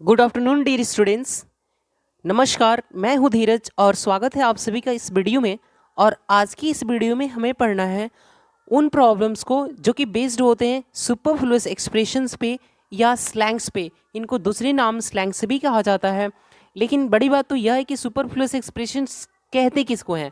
Good afternoon dear students. नमस्कार, मैं हूं धीरज और स्वागत है आप सभी का इस वीडियो में। और आज की इस वीडियो में हमें पढ़ना है उन प्रॉब्लम्स को जो कि बेस्ड होते हैं सुपरफ्लुअस एक्सप्रेशंस पे या स्लैंग्स पे। इनको दूसरे नाम स्लैंग्स भी कहा जाता है, लेकिन बड़ी बात तो यह है कि सुपरफ्लुअस एक्सप्रेशंस कहते किसको हैं।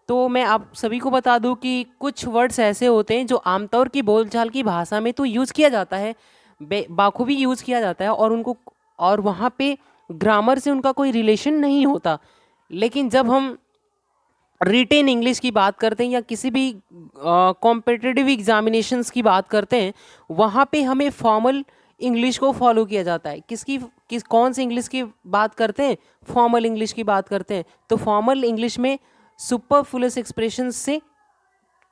तो मैं आप सभी को बता दूं कि कुछ वर्ड्स ऐसे होते हैं जो आमतौर की बोलचाल की भाषा में तो यूज़ किया जाता है, बाखूबी यूज़ किया जाता है, और उनको और वहाँ पे ग्रामर से उनका कोई रिलेशन नहीं होता। लेकिन जब हम रिटेन इंग्लिश की बात करते हैं या किसी भी कॉम्पिटिटिव एग्जामिनेशंस की बात करते हैं, वहाँ पे हमें फॉर्मल इंग्लिश को फॉलो किया जाता है। कौन सी इंग्लिश की बात करते हैं? फॉर्मल इंग्लिश की बात करते हैं। तो फॉर्मल इंग्लिश में सुपरफ्लुअस एक्सप्रेशंस से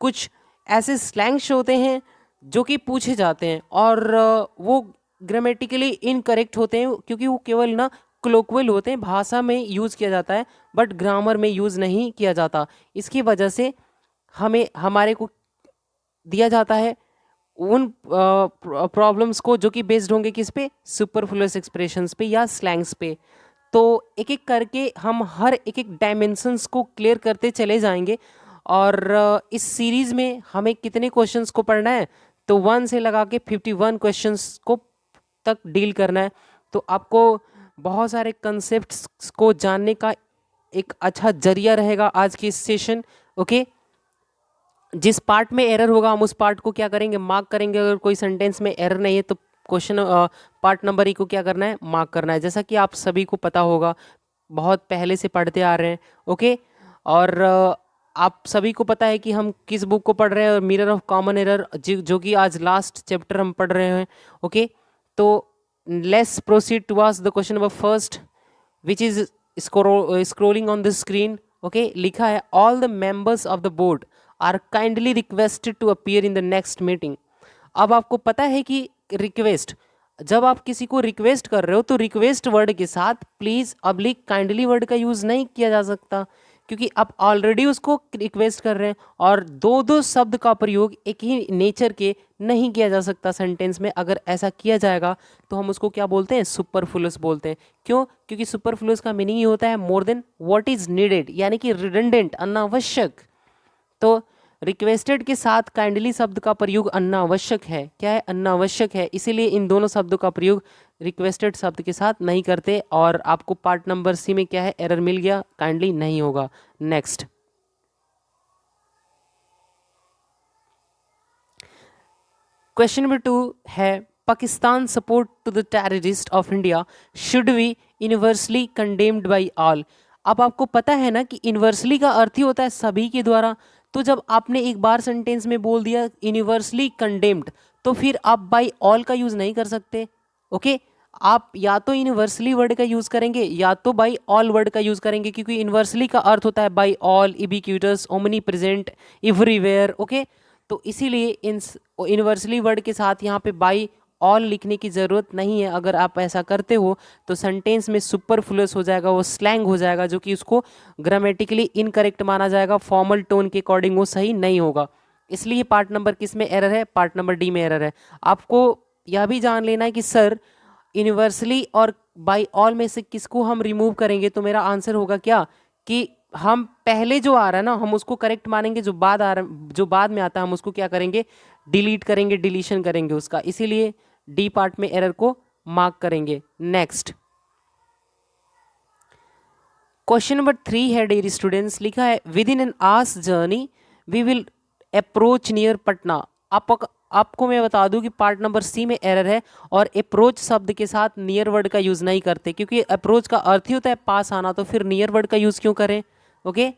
कुछ ऐसे स्लैंग्स होते हैं जो कि पूछे जाते हैं, और वो ग्रामेटिकली इनकरेक्ट होते हैं क्योंकि वो केवल ना क्लोक्वल होते हैं, भाषा में यूज़ किया जाता है बट ग्रामर में यूज़ नहीं किया जाता। इसकी वजह से हमें हमारे को दिया जाता है उन प्रॉब्लम्स को जो कि बेस्ड होंगे किस पे? सुपरफ्लुअस एक्सप्रेशंस पे या स्लैंग्स पे। तो एक एक करके हम हर एक एक डायमेंशंस को क्लियर करते चले जाएंगे। और इस सीरीज़ में हमें कितने क्वेश्चंस को पढ़ना है? तो 1 से लगा के 51 क्वेश्चंस को तक डील करना है। तो आपको बहुत सारे कंसेप्ट्स को जानने का एक अच्छा जरिया रहेगा आज की इस सेशन। ओके, जिस पार्ट में एरर होगा हम उस पार्ट को क्या करेंगे? मार्क करेंगे। अगर कोई सेंटेंस में एरर नहीं है तो क्वेश्चन पार्ट नंबर ई को क्या करना है? मार्क करना है, जैसा कि आप सभी को पता होगा, बहुत पहले से पढ़ते आ रहे हैं। ओके, और आप सभी को पता है कि हम किस बुक को पढ़ रहे हैं, और मिरर ऑफ कॉमन एरर जो कि आज लास्ट चैप्टर हम पढ़ रहे हैं। ओके, तो let's proceed towards the question number first which is scrolling on the screen. Okay, लिखा है all the members of the board are kindly requested to appear in the next meeting. अब आपको पता है कि रिक्वेस्ट, जब आप किसी को रिक्वेस्ट कर रहे हो तो रिक्वेस्ट वर्ड के साथ प्लीज अब्लिक काइंडली वर्ड का यूज नहीं किया जा सकता, क्योंकि आप ऑलरेडी उसको रिक्वेस्ट कर रहे हैं। और दो दो शब्द का प्रयोग एक ही नेचर के नहीं किया जा सकता सेंटेंस में। अगर ऐसा किया जाएगा तो हम उसको क्या बोलते हैं? सुपरफ्लुअस बोलते हैं। क्यों? क्योंकि सुपरफ्लुअस का मीनिंग ही होता है more than what is needed, यानी कि रिडंडेंट, अनावश्यक। तो रिक्वेस्टेड के साथ काइंडली शब्द का प्रयोग अनावश्यक है। क्या है? अनावश्यक है। इसीलिए इन दोनों शब्दों का प्रयोग रिक्वेस्टेड शब्द के साथ नहीं करते। और आपको पार्ट नंबर सी में क्या है? एरर मिल गया, काइंडली नहीं होगा। नेक्स्ट क्वेश्चन नंबर 2 है Pakistan support to the terrorist of India should be universally condemned by all. अब आपको पता है ना कि यूनिवर्सली का अर्थ ही होता है सभी के द्वारा। तो जब आपने एक बार सेंटेंस में बोल दिया यूनिवर्सली कंडेम्ड, तो फिर आप बाई ऑल का यूज नहीं कर सकते। ओके, आप या तो यूनिवर्सली वर्ड का यूज करेंगे या तो बाई ऑल वर्ड का यूज करेंगे, क्योंकि यूनिवर्सली का अर्थ होता है by all, ubiquitous, omnipresent, everywhere. Okay, तो इसीलिए इन यूनिवर्सली वर्ड के साथ यहाँ पे बाई ऑल लिखने की ज़रूरत नहीं है। अगर आप ऐसा करते हो तो सेंटेंस में सुपरफ्लुअस हो जाएगा, वो स्लैंग हो जाएगा, जो कि उसको ग्रामेटिकली इनकरेक्ट माना जाएगा, फॉर्मल टोन के अकॉर्डिंग वो सही नहीं होगा। इसलिए पार्ट नंबर किस में एरर है? पार्ट नंबर डी में एरर है। आपको यह भी जान लेना है कि सर यूनिवर्सली और बाई ऑल में से किसको हम रिमूव करेंगे, तो मेरा आंसर होगा क्या कि हम पहले जो आ रहा है ना हम उसको करेक्ट मानेंगे, जो बाद आ रहा, जो बाद में आता है हम उसको क्या करेंगे? डिलीट करेंगे, डिलीशन करेंगे उसका। इसीलिए डी पार्ट में एरर को मार्क करेंगे। नेक्स्ट क्वेश्चन नंबर 3 है डेयर स्टूडेंट्स, लिखा है within an hour's journey we will approach near Patna. आपको मैं बता दूं कि पार्ट नंबर सी में एरर है, और अप्रोच शब्द के साथ नियर वर्ड का यूज नहीं करते, क्योंकि अप्रोच का अर्थ ही होता है पास आना, तो फिर नियर वर्ड का यूज क्यों करें? ओके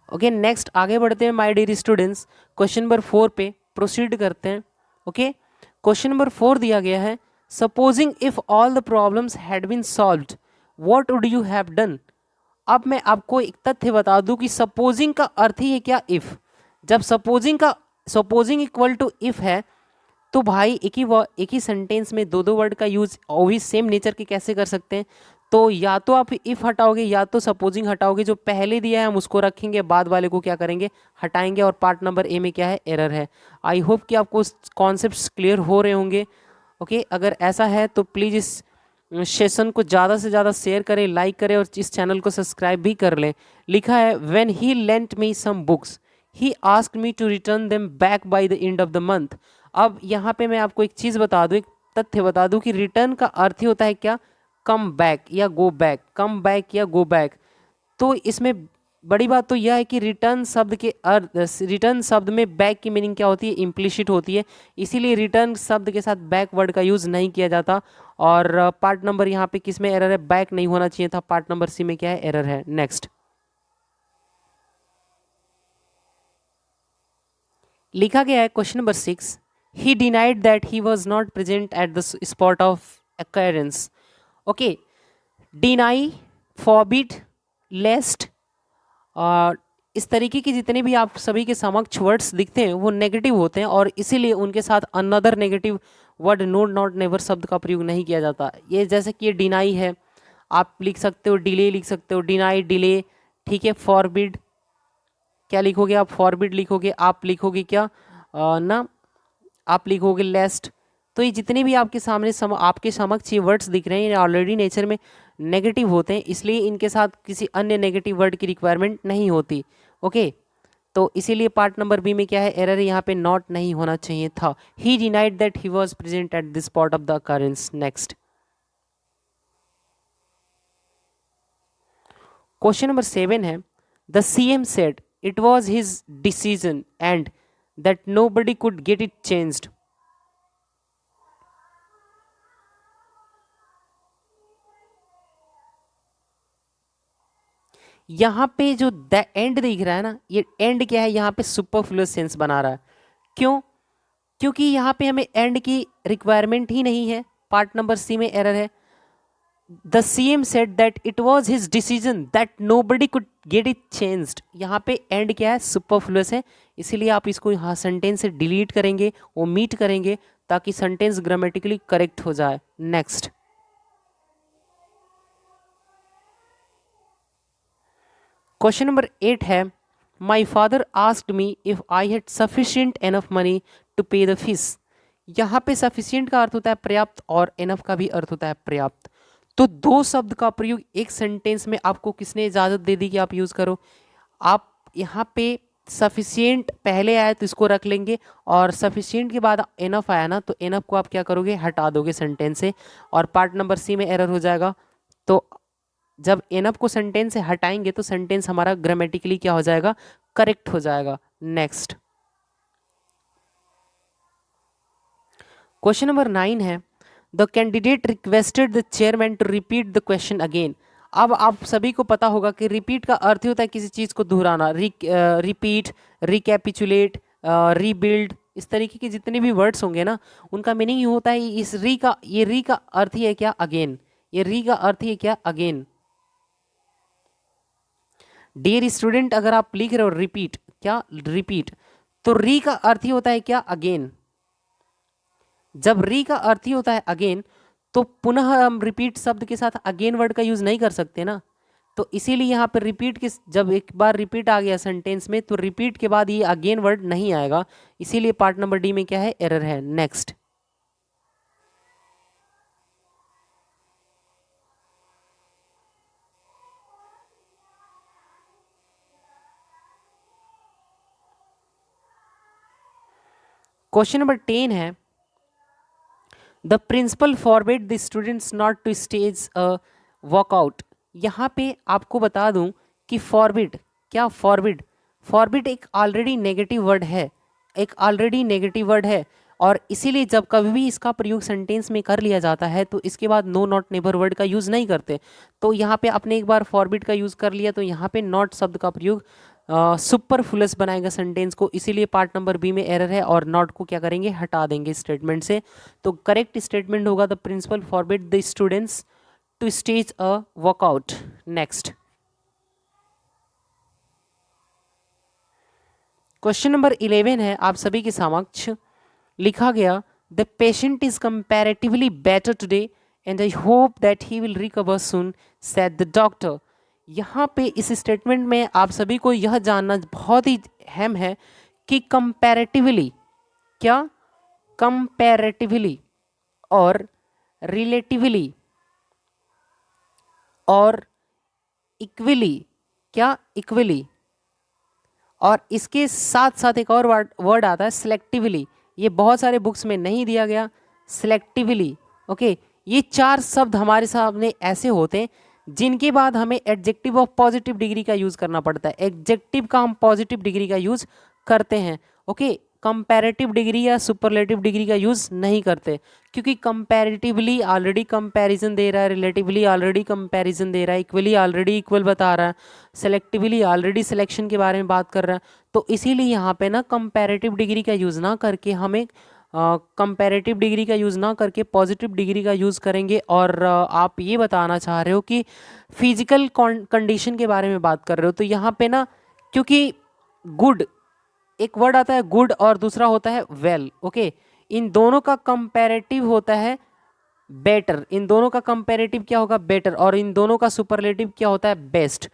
ओके, नेक्स्ट आगे बढ़ते हैं my dear students, question number 4 पे प्रोसीड करते हैं। ओके, क्वेश्चन नंबर 4 दिया गया है supposing if all the problems had been solved what would you have done. अब मैं आपको एक तथ्य बता दूं कि सपोजिंग का अर्थ ही है क्या? इफ। जब सपोजिंग इक्वल टू इफ है तो भाई एक ही सेंटेंस में दो दो वर्ड का यूज वो भी सेम नेचर के कैसे कर सकते हैं? तो या तो आप इफ हटाओगे या तो सपोजिंग हटाओगे। जो पहले दिया है हम उसको रखेंगे, बाद वाले को क्या करेंगे? हटाएंगे। और पार्ट नंबर ए में क्या है? एरर है। आई होप कि आपको कॉन्सेप्ट्स क्लियर हो रहे होंगे। ओके, अगर ऐसा है तो प्लीज़ इस सेशन को ज़्यादा से ज़्यादा शेयर करें, लाइक करें और इस चैनल को सब्सक्राइब भी कर लें। लिखा है when he lent me some books he asked me to return them back by the end of the month. अब यहाँ पे मैं आपको एक चीज़ बता दूँ, एक तथ्य बता दूँ कि रिटर्न का अर्थ ही होता है क्या, कम बैक या गो बैक, कम बैक या गो बैक। तो इसमें बड़ी बात तो यह है कि रिटर्न शब्द के अर्थ, रिटर्न शब्द में बैक की मीनिंग क्या होती है, इम्प्लिसिट होती है, इसीलिए रिटर्न शब्द के साथ बैक वर्ड का यूज़ नहीं किया जाता। और पार्ट नंबर यहाँ पे किस में एरर है, बैक नहीं होना चाहिए था, पार्ट नंबर सी में क्या है, एरर है। नेक्स्ट लिखा गया है question number 6, he denied that he was not present at the spot of occurrence. Okay, deny, forbid, lest और इस तरीके की जितने भी आप सभी के समक्ष वर्ड्स दिखते हैं वो नेगेटिव होते हैं और इसीलिए उनके साथ another negative word no not never शब्द का प्रयोग नहीं किया जाता। ये जैसे कि ये डिनाई है, आप लिख सकते हो डिले, लिख सकते हो डिनाई, डिले, ठीक है। फॉरबिड क्या लिखोगे आप, फॉरबिड लिखोगे, आप लिखोगे क्या ना, आप लिखोगे लेस्ट। तो ये जितने भी आपके सामने आपके समक्ष ये वर्ड्स दिख रहे हैं ये ऑलरेडी नेचर में नेगेटिव होते हैं, इसलिए इनके साथ किसी अन्य नेगेटिव वर्ड की रिक्वायरमेंट नहीं होती। ओके, तो इसीलिए पार्ट नंबर बी में क्या है, एरर यहाँ पे नॉट नहीं होना चाहिए था। He denied that he was present at this spot of the occurrence. Next question number 7 है, the CM said it was his decision and that nobody could get it changed. यहाँ पे जो the end दिख रहा है ना, ये and क्या है, यहाँ पे सुपरफ्लुअस सेंस बना रहा है। क्यों? क्योंकि यहाँ पे हमें एंड की रिक्वायरमेंट ही नहीं है, पार्ट नंबर सी में एरर है। The CM said that it was his decision that nobody could get it changed. यहाँ पे एंड क्या है, सुपरफ्लुअस है, इसीलिए आप इसको यहाँ सेंटेंस से डिलीट करेंगे, ओमिट करेंगे ताकि सेंटेंस ग्रामेटिकली करेक्ट हो जाए। नेक्स्ट क्वेश्चन नंबर 8 है, my father asked me if I had sufficient enough money to pay the fees. यहाँ पे सफिशिएंट का अर्थ होता है पर्याप्त और एनफ का भी अर्थ होता है पर्याप्त। तो दो शब्द का प्रयोग एक सेंटेंस में आपको किसने इजाज़त दे दी कि आप यूज़ करो। आप यहाँ पे सफिशिएंट पहले आया तो इसको रख लेंगे और सफिशिएंट के बाद एनफ आया ना तो एनफ को आप क्या करोगे, हटा दोगे सेंटेंस से और पार्ट नंबर सी में एरर हो जाएगा। तो जब एनफ को सेंटेंस से हटाएंगे तो सेंटेंस हमारा ग्रामेटिकली क्या हो जाएगा, करेक्ट हो जाएगा। नेक्स्ट क्वेश्चन नंबर 9 है, the candidate requested the chairman to repeat the question again. अब आप सभी को पता होगा कि रिपीट का अर्थ होता है किसी चीज़ को दोहराना, रिपीट, रिकैपिचुलेट, रीबिल्ड, इस तरीके के जितने भी वर्ड्स होंगे ना उनका मीनिंग ये होता है, इस री का, ये री का अर्थ ही है क्या, अगेन। ये री का अर्थ ही है क्या, अगेन। डियर स्टूडेंट, अगर आप लिख रहे हो रिपीट, क्या रिपीट, तो री का अर्थ ही होता है क्या, अगेन। जब री का अर्थ ही होता है अगेन तो पुनः हम रिपीट शब्द के साथ अगेन वर्ड का यूज नहीं कर सकते ना। तो इसीलिए यहाँ पर रिपीट के, जब एक बार रिपीट आ गया सेंटेंस में तो रिपीट के बाद ये अगेन वर्ड नहीं आएगा, इसीलिए पार्ट नंबर डी में क्या है, एरर है। नेक्स्ट क्वेश्चन नंबर 10 है, the principal forbid the students not to stage a walkout. यहाँ पे आपको बता दूं कि फॉरबिड, क्या फॉरबिड, फॉरबिड एक ऑलरेडी नेगेटिव वर्ड है, एक ऑलरेडी नेगेटिव वर्ड है और इसीलिए जब कभी भी इसका प्रयोग सेंटेंस में कर लिया जाता है तो इसके बाद नो नॉट नेबर वर्ड का यूज़ नहीं करते। तो यहाँ पे आपने एक बार फॉरबिड का यूज़ कर लिया तो यहाँ पे नॉट शब्द का प्रयोग सुपरफ्लुअस बनाएगा सेंटेंस को, इसीलिए पार्ट नंबर बी में एरर है और नॉट को क्या करेंगे, हटा देंगे स्टेटमेंट से। तो करेक्ट स्टेटमेंट होगा the principal forbid the students to stage a walkout. Next question number 11 है आप सभी के समक्ष, लिखा गया the patient is comparatively better today and I hope that he will recover soon said the doctor. यहाँ पे इस स्टेटमेंट में आप सभी को यह जानना बहुत ही अहम है कि कंपैरेटिवली, क्या कंपैरेटिवली और रिलेटिवली और इक्वली, क्या इक्वली, और इसके साथ साथ एक और वर्ड आता है सिलेक्टिवली। ये बहुत सारे बुक्स में नहीं दिया गया, सिलेक्टिवली। ओके, ये चार शब्द हमारे सामने ऐसे होते हैं जिनके बाद हमें एडजेक्टिव ऑफ पॉजिटिव डिग्री का यूज़ करना पड़ता है। एडजेक्टिव का हम पॉजिटिव डिग्री का यूज़ करते हैं। ओके, कंपैरेटिव डिग्री या सुपरलेटिव डिग्री का यूज़ नहीं करते, क्योंकि कंपैरेटिवली ऑलरेडी कंपैरिजन दे रहा है, रिलेटिवली ऑलरेडी कंपैरिजन दे रहा है, इक्वली ऑलरेडी इक्वल बता रहा है, सेलेक्टिवली ऑलरेडी सिलेक्शन के बारे में बात कर रहा है। तो इसीलिए यहाँ पे ना कंपैरेटिव डिग्री का यूज़ ना करके हमें कंपैरेटिव डिग्री का यूज़ ना करके पॉजिटिव डिग्री का यूज़ करेंगे। और आप ये बताना चाह रहे हो कि फिजिकल कंडीशन के बारे में बात कर रहे हो, तो यहाँ पे ना क्योंकि गुड, एक वर्ड आता है गुड और दूसरा होता है वेल। ओके, इन दोनों का कंपैरेटिव होता है बेटर, इन दोनों का कंपैरेटिव क्या होगा, बेटर, और इन दोनों का सुपरलेटिव क्या होता है, बेस्ट।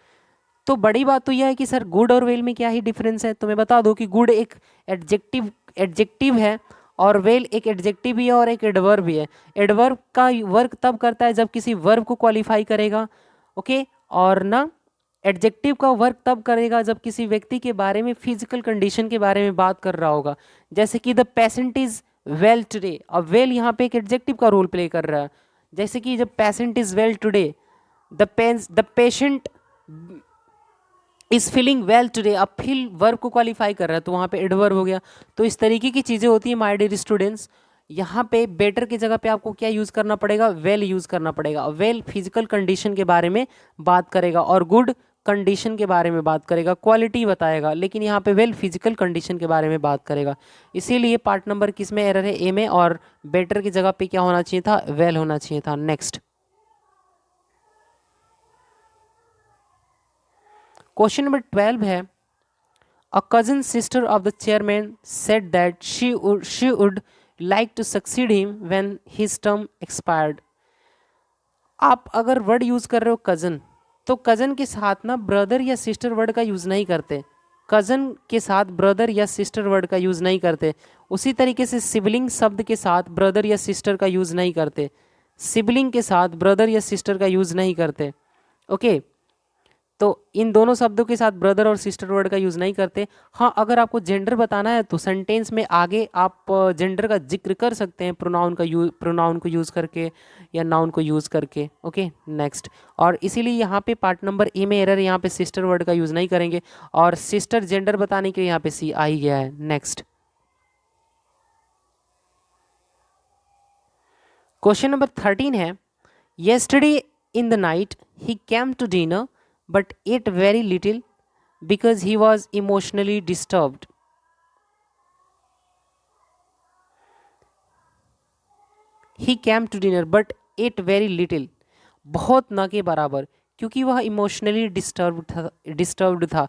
तो बड़ी बात तो यह है कि सर गुड और वेल में क्या ही डिफरेंस है। तो मैं बता दूं कि गुड एक एडजेक्टिव है और वेल एक एडजेक्टिव भी है और एक एडवर्ब भी है। एडवर्ब का वर्क तब करता है जब किसी वर्ब को क्वालिफाई करेगा। ओके, और ना एडजेक्टिव का वर्क तब करेगा जब किसी व्यक्ति के बारे में, फिजिकल कंडीशन के बारे में बात कर रहा होगा। जैसे कि the patient is well today, अब वेल यहाँ पे एक एडजेक्टिव का रोल प्ले कर रहा है। जैसे कि जब patient is well today, the patient is feeling well today, अब फील वर्ब को क्वालिफाई कर रहा है तो वहाँ पे एडवर्ब हो गया। तो इस तरीके की चीज़ें होती हैं माय डियर स्टूडेंट्स। यहाँ पे बेटर की जगह पे आपको क्या यूज़ करना पड़ेगा, वेल यूज़ करना पड़ेगा। वेल फिजिकल कंडीशन के बारे में बात करेगा और गुड कंडीशन के बारे में बात करेगा, क्वालिटी बताएगा, लेकिन यहाँ पे वेल फिजिकल कंडीशन के बारे में बात करेगा। इसीलिए पार्ट नंबर किस में एरर है, ए में, और बेटर की जगह पे क्या होना चाहिए था, वेल होना चाहिए था। नेक्स्ट क्वेश्चन नंबर 12 है, a cousin sister of the chairman said that she would like to succeed him when his term expired. आप अगर वर्ड यूज़ कर रहे हो कज़न, तो कज़न के साथ ना ब्रदर या सिस्टर वर्ड का यूज़ नहीं करते। कज़न के साथ ब्रदर या सिस्टर वर्ड का यूज़ नहीं करते। उसी तरीके से सिबलिंग शब्द के साथ ब्रदर या सिस्टर का यूज़ नहीं करते। सिबलिंग के साथ ब्रदर या सिस्टर का यूज़ नहीं करते। ओके, तो इन दोनों शब्दों के साथ ब्रदर और सिस्टर वर्ड का यूज़ नहीं करते। हाँ, अगर आपको जेंडर बताना है तो सेंटेंस में आगे आप जेंडर का जिक्र कर सकते हैं, प्रोनाउन को यूज़ करके या नाउन को यूज़ करके। Okay, next. और इसीलिए यहाँ पे पार्ट नंबर ए में एरर, यहाँ पे सिस्टर वर्ड का यूज़ नहीं करेंगे और सिस्टर जेंडर बताने के लिए यहाँ पे सी आ ही गया है। नेक्स्ट क्वेश्चन नंबर 13 है, yesterday in the night he came to dinner but ate very little because he was emotionally disturbed. He came to dinner but ate very little, बहुत ना के बराबर, क्योंकि वह इमोशनली डिस्टर्ब्ड था।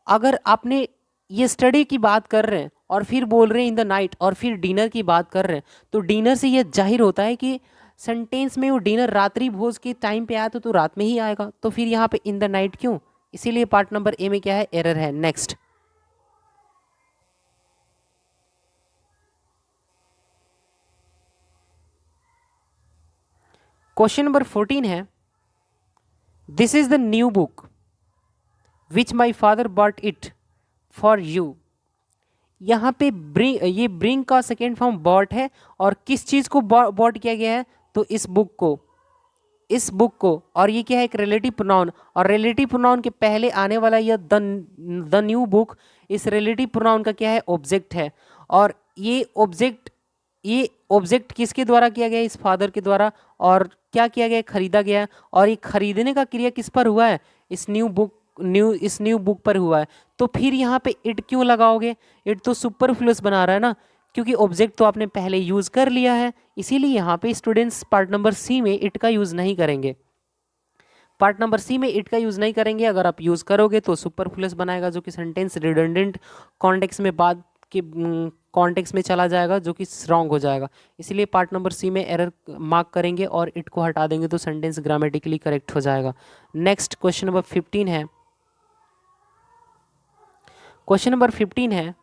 अगर आपने ये स्टडी की बात कर रहे हैं और फिर बोल रहे हैं इन द नाइट और फिर डिनर की बात कर रहे हैं, तो डिनर से यह जाहिर होता है कि सेंटेंस में वो डिनर रात्रि भोज के टाइम पे आया तो रात में ही आएगा, तो फिर यहाँ पे इन द नाइट क्यों? इसीलिए पार्ट नंबर ए में क्या है, एरर है। नेक्स्ट क्वेश्चन नंबर 14 है, this is the new book which my father bought it for you. यहाँ पे ये ब्रिंग का सेकेंड फॉर्म बॉट है और किस चीज़ को बॉट किया गया है, तो इस बुक को, और ये क्या है, एक रिलेटिव प्रोनाउन, और रिलेटिव प्रोनाउन के पहले आने वाला यह द न्यू बुक, इस रिलेटिव प्रोनाउन का क्या है, ऑब्जेक्ट है। और ये ऑब्जेक्ट किसके द्वारा किया गया है, इस फादर के द्वारा, और क्या किया गया है, खरीदा गया है, और ये खरीदने का क्रिया किस पर हुआ है, इस न्यू बुक पर हुआ है। तो फिर यहाँ पे इट क्यों लगाओगे, इट तो सुपरफ्लुअस बना रहा है ना, क्योंकि ऑब्जेक्ट तो आपने पहले यूज़ कर लिया है। इसीलिए यहाँ पे स्टूडेंट्स पार्ट नंबर सी में इट का यूज़ नहीं करेंगे, पार्ट नंबर सी में इट का यूज़ नहीं करेंगे। अगर आप यूज़ करोगे तो सुपरफ्लुअस बनाएगा, जो कि सेंटेंस रिडंडेंट कॉन्टेक्स्ट में बात के कॉन्टेक्स्ट में चला जाएगा, जो कि रॉन्ग हो जाएगा। इसलिए पार्ट नंबर सी में एरर मार्क करेंगे और इट को हटा देंगे तो सेंटेंस ग्रामेटिकली करेक्ट हो जाएगा। नेक्स्ट क्वेश्चन नंबर 15 है, क्वेश्चन नंबर 15 है,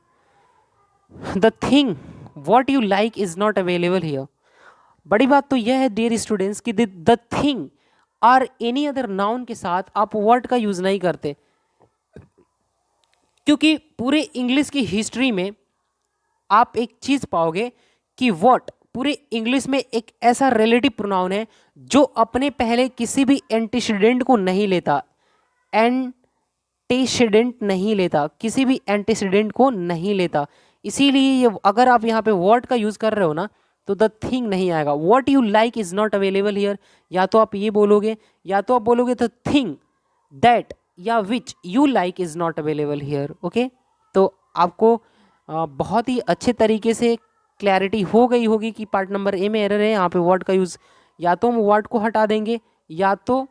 the thing what you like is not available here. बड़ी बात तो यह है डियर स्टूडेंट्स कि द थिंग, और एनी अदर नाउन के साथ आप व्हाट का यूज नहीं करते, क्योंकि पूरे इंग्लिश की हिस्ट्री में आप एक चीज पाओगे कि व्हाट पूरे इंग्लिश में एक ऐसा रिलेटिव प्रोनाउन है जो अपने पहले किसी भी एंटीसीडेंट को नहीं लेता, एंटीसीडेंट नहीं लेता, किसी भी एंटीसीडेंट को नहीं लेता। इसीलिए ये अगर आप यहाँ पे व्हाट का यूज कर रहे हो ना तो द थिंग नहीं आएगा। What you like is not available here, या तो आप ये बोलोगे या तो आप बोलोगे द थिंग दैट या which you like is not available here. Okay, तो आपको बहुत ही अच्छे तरीके से क्लैरिटी हो गई होगी कि पार्ट नंबर ए में एरर है। यहाँ पे वर्ड का यूज़ या तो हम वर्ड को हटा देंगे या तो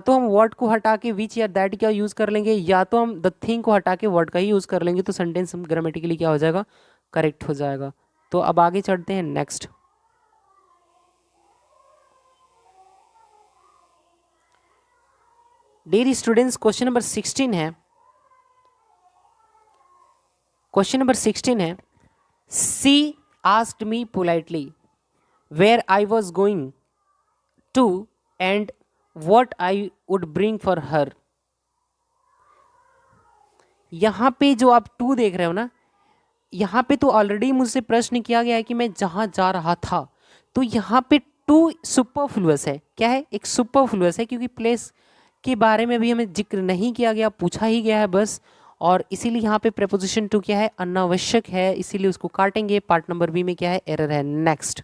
हम वर्ड को हटा के विच या दैट का यूज़ कर लेंगे, या तो हम द थिंग को हटा के वर्ड का ही यूज़ कर लेंगे, तो सेंटेंस ग्रामेटिकली क्या हो जाएगा, करेक्ट हो जाएगा। तो अब आगे चढ़ते हैं next. Dear students, question number 16 है। क्वेश्चन नंबर 16 है, she asked me politely where I was going to and what I would bring for her. यहाँ पे जो आप टू देख रहे हो ना, यहाँ पे तो ऑलरेडी मुझसे प्रश्न किया गया है कि मैं जहाँ जा रहा था, तो यहाँ पे टू सुपरफ्लुअस है। क्या है, एक सुपरफ्लुअस है, क्योंकि प्लेस के बारे में भी हमें जिक्र नहीं किया गया, पूछा ही गया है बस, और इसीलिए यहाँ पे प्रेपोजिशन टू क्या है, अनावश्यक है, इसीलिए उसको काटेंगे। पार्ट नंबर बी में क्या है, एरर है। नेक्स्ट,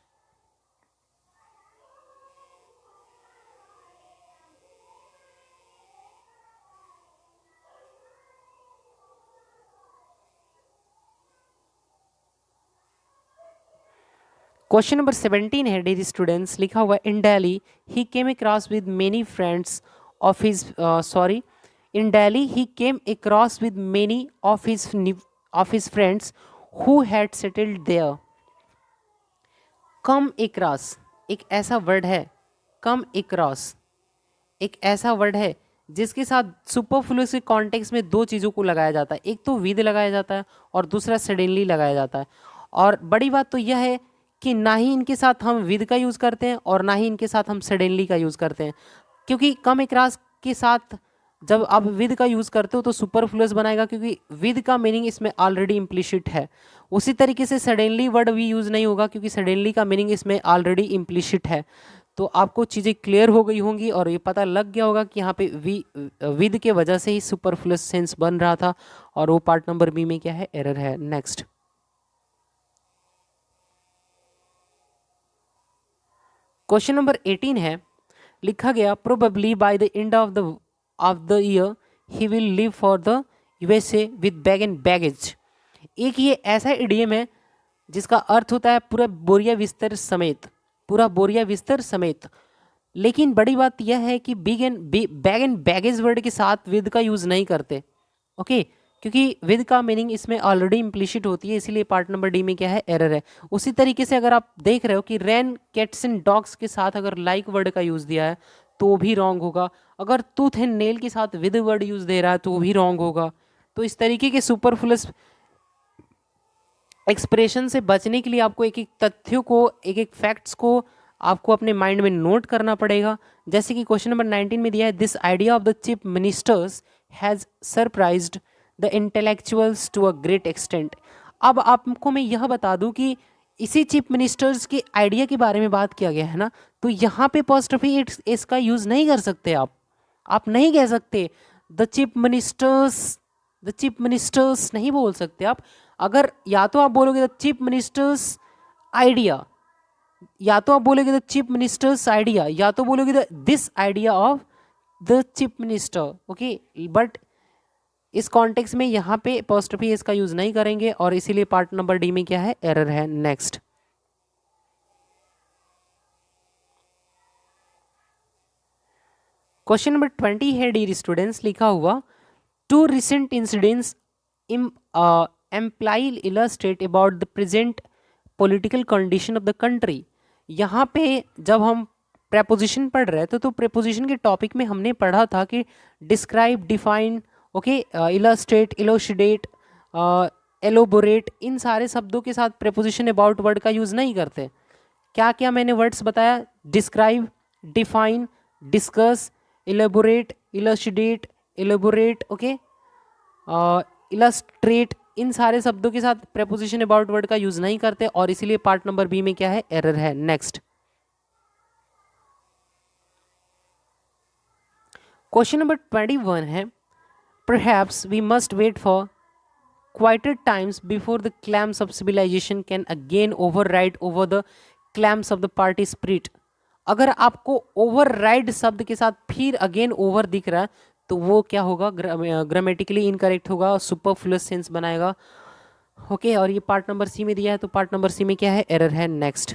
क्वेश्चन नंबर 17 है डियर स्टूडेंट्स, लिखा हुआ in Delhi he came across with many friends of his in Delhi he came across with many of his friends who had settled there। come across एक ऐसा word है, come across एक ऐसा word है जिसके साथ सुपरफ्लुअस के कॉन्टेक्स्ट में दो चीज़ों को लगाया जाता है, एक तो विद लगाया जाता है और दूसरा सडनली लगाया जाता है। और बड़ी बात तो यह है कि ना ही इनके साथ हम विद का यूज़ करते हैं और ना ही इनके साथ हम सडनली का यूज़ करते हैं, क्योंकि कम अक्रॉस के साथ जब आप विद का यूज़ करते हो तो सुपरफ्लुअस बनाएगा, क्योंकि विद का मीनिंग इसमें ऑलरेडी इम्प्लिसिट है। उसी तरीके से सडनली वर्ड भी यूज़ नहीं होगा, क्योंकि सडनली का मीनिंग इसमें ऑलरेडी इम्प्लिसिट है। तो आपको चीज़ें क्लियर हो गई होंगी और ये पता लग गया होगा कि यहाँ पे विद के वजह से ही सुपरफ्लुअस सेंस बन रहा था, और वो पार्ट नंबर बी में क्या है, एरर है। नेक्स्ट, क्वेश्चन नंबर 18 है, लिखा गया probably bye the end of the year he will leave for the USA with bag and baggage. एक ये ऐसा इडियम है जिसका अर्थ होता है पूरा बोरिया बिस्तर समेत, पूरा बोरिया बिस्तर समेत। लेकिन बड़ी बात यह है कि बैग एंड बैगेज वर्ड के साथ विद का यूज़ नहीं करते। ओके, क्योंकि विद का मीनिंग इसमें ऑलरेडी इम्प्लिसिट होती है, इसीलिए पार्ट नंबर डी में क्या है, एरर है। उसी तरीके से अगर आप देख रहे हो कि रैन कैट्स एंड डॉग्स के साथ अगर लाइक वर्ड का यूज़ दिया है तो भी रॉन्ग होगा। अगर टूथ एंड नेल के साथ विद वर्ड यूज़ दे रहा है तो भी रॉन्ग होगा। तो इस तरीके के सुपरफ्लुअस एक्सप्रेशन से बचने के लिए आपको एक एक तथ्यों को, एक एक फैक्ट्स को आपको अपने माइंड में नोट करना पड़ेगा। जैसे कि क्वेश्चन नंबर 19 में दिया है, this idea of the chief ministers has surprised the intellectuals to a great extent. अब आपको मैं यह बता दूं कि इसी चीफ मिनिस्टर्स के आइडिया के बारे में बात किया गया है ना, तो यहाँ पे अपॉस्ट्रोफी इसका यूज़ नहीं कर सकते आप नहीं कह सकते द चीफ मिनिस्टर्स नहीं बोल सकते आप। अगर या तो आप बोलोगे द चीफ मिनिस्टर्स आइडिया, या तो आप बोलोगे द चीफ मिनिस्टर्स आइडिया, या तो बोलोगे the this idea of the chief minister. Okay, but इस कॉन्टेक्स्ट में यहाँ पे अपॉस्ट्रोफी इसका यूज नहीं करेंगे, और इसीलिए पार्ट नंबर डी में क्या है, एरर है। नेक्स्ट, क्वेश्चन नंबर 20 है डियर स्टूडेंट्स, लिखा हुआ two recent incidents amply illustrate about the present political condition of the country. यहाँ पे जब हम प्रेपोजिशन पढ़ रहे थे तो प्रेपोजिशन के टॉपिक में हमने पढ़ा था कि describe, define, okay, illustrate, elucidate, elaborate, इन सारे शब्दों के साथ प्रेपोजिशन अबाउट वर्ड का यूज़ नहीं करते। क्या क्या मैंने वर्ड्स बताया, describe, define, discuss, elaborate, illustrate, elaborate, okay, illustrate, इन सारे शब्दों के साथ प्रेपोजिशन अबाउट वर्ड का यूज नहीं करते और इसीलिए पार्ट नंबर बी में क्या है, एरर है। नेक्स्ट क्वेश्चन नंबर 21 है, perhaps we must wait for quieter times before the claims of civilization can again override over the claims of the party spirit। अगर आपको override शब्द के साथ फिर again over दिख रहा है तो वो क्या होगा, ग्रामेटिकली इनकरेक्ट होगा, सुपरफ्लुअस सेंस बनाएगा। ओके, और ये पार्ट नंबर सी में दिया है तो पार्ट नंबर सी में क्या है, एरर है। नेक्स्ट,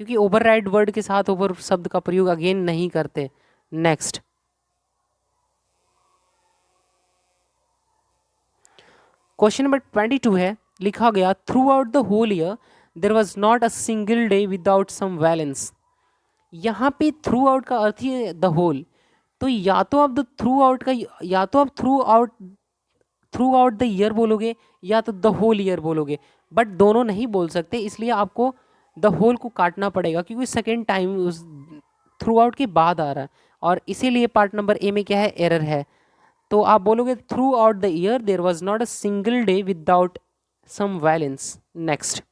क्योंकि ओवरराइड वर्ड के साथ ओवर शब्द का प्रयोग अगेन नहीं करते। नेक्स्ट क्वेश्चन नंबर 22 है, लिखा गया throughout the whole year there was not a single day without some violence. यहाँ पे थ्रू आउट का अर्थ ही है द होल, तो या तो आप द थ्रू आउट का, या तो आप थ्रू आउट द ईयर बोलोगे या तो द होल ईयर बोलोगे, बट दोनों नहीं बोल सकते, इसलिए आपको द होल को काटना पड़ेगा क्योंकि सेकेंड टाइम उस थ्रू आउट के बाद आ रहा है और इसीलिए पार्ट नंबर ए में क्या है, एरर है। तो आप बोलोगे throughout the year there was not a single day without some violence. Next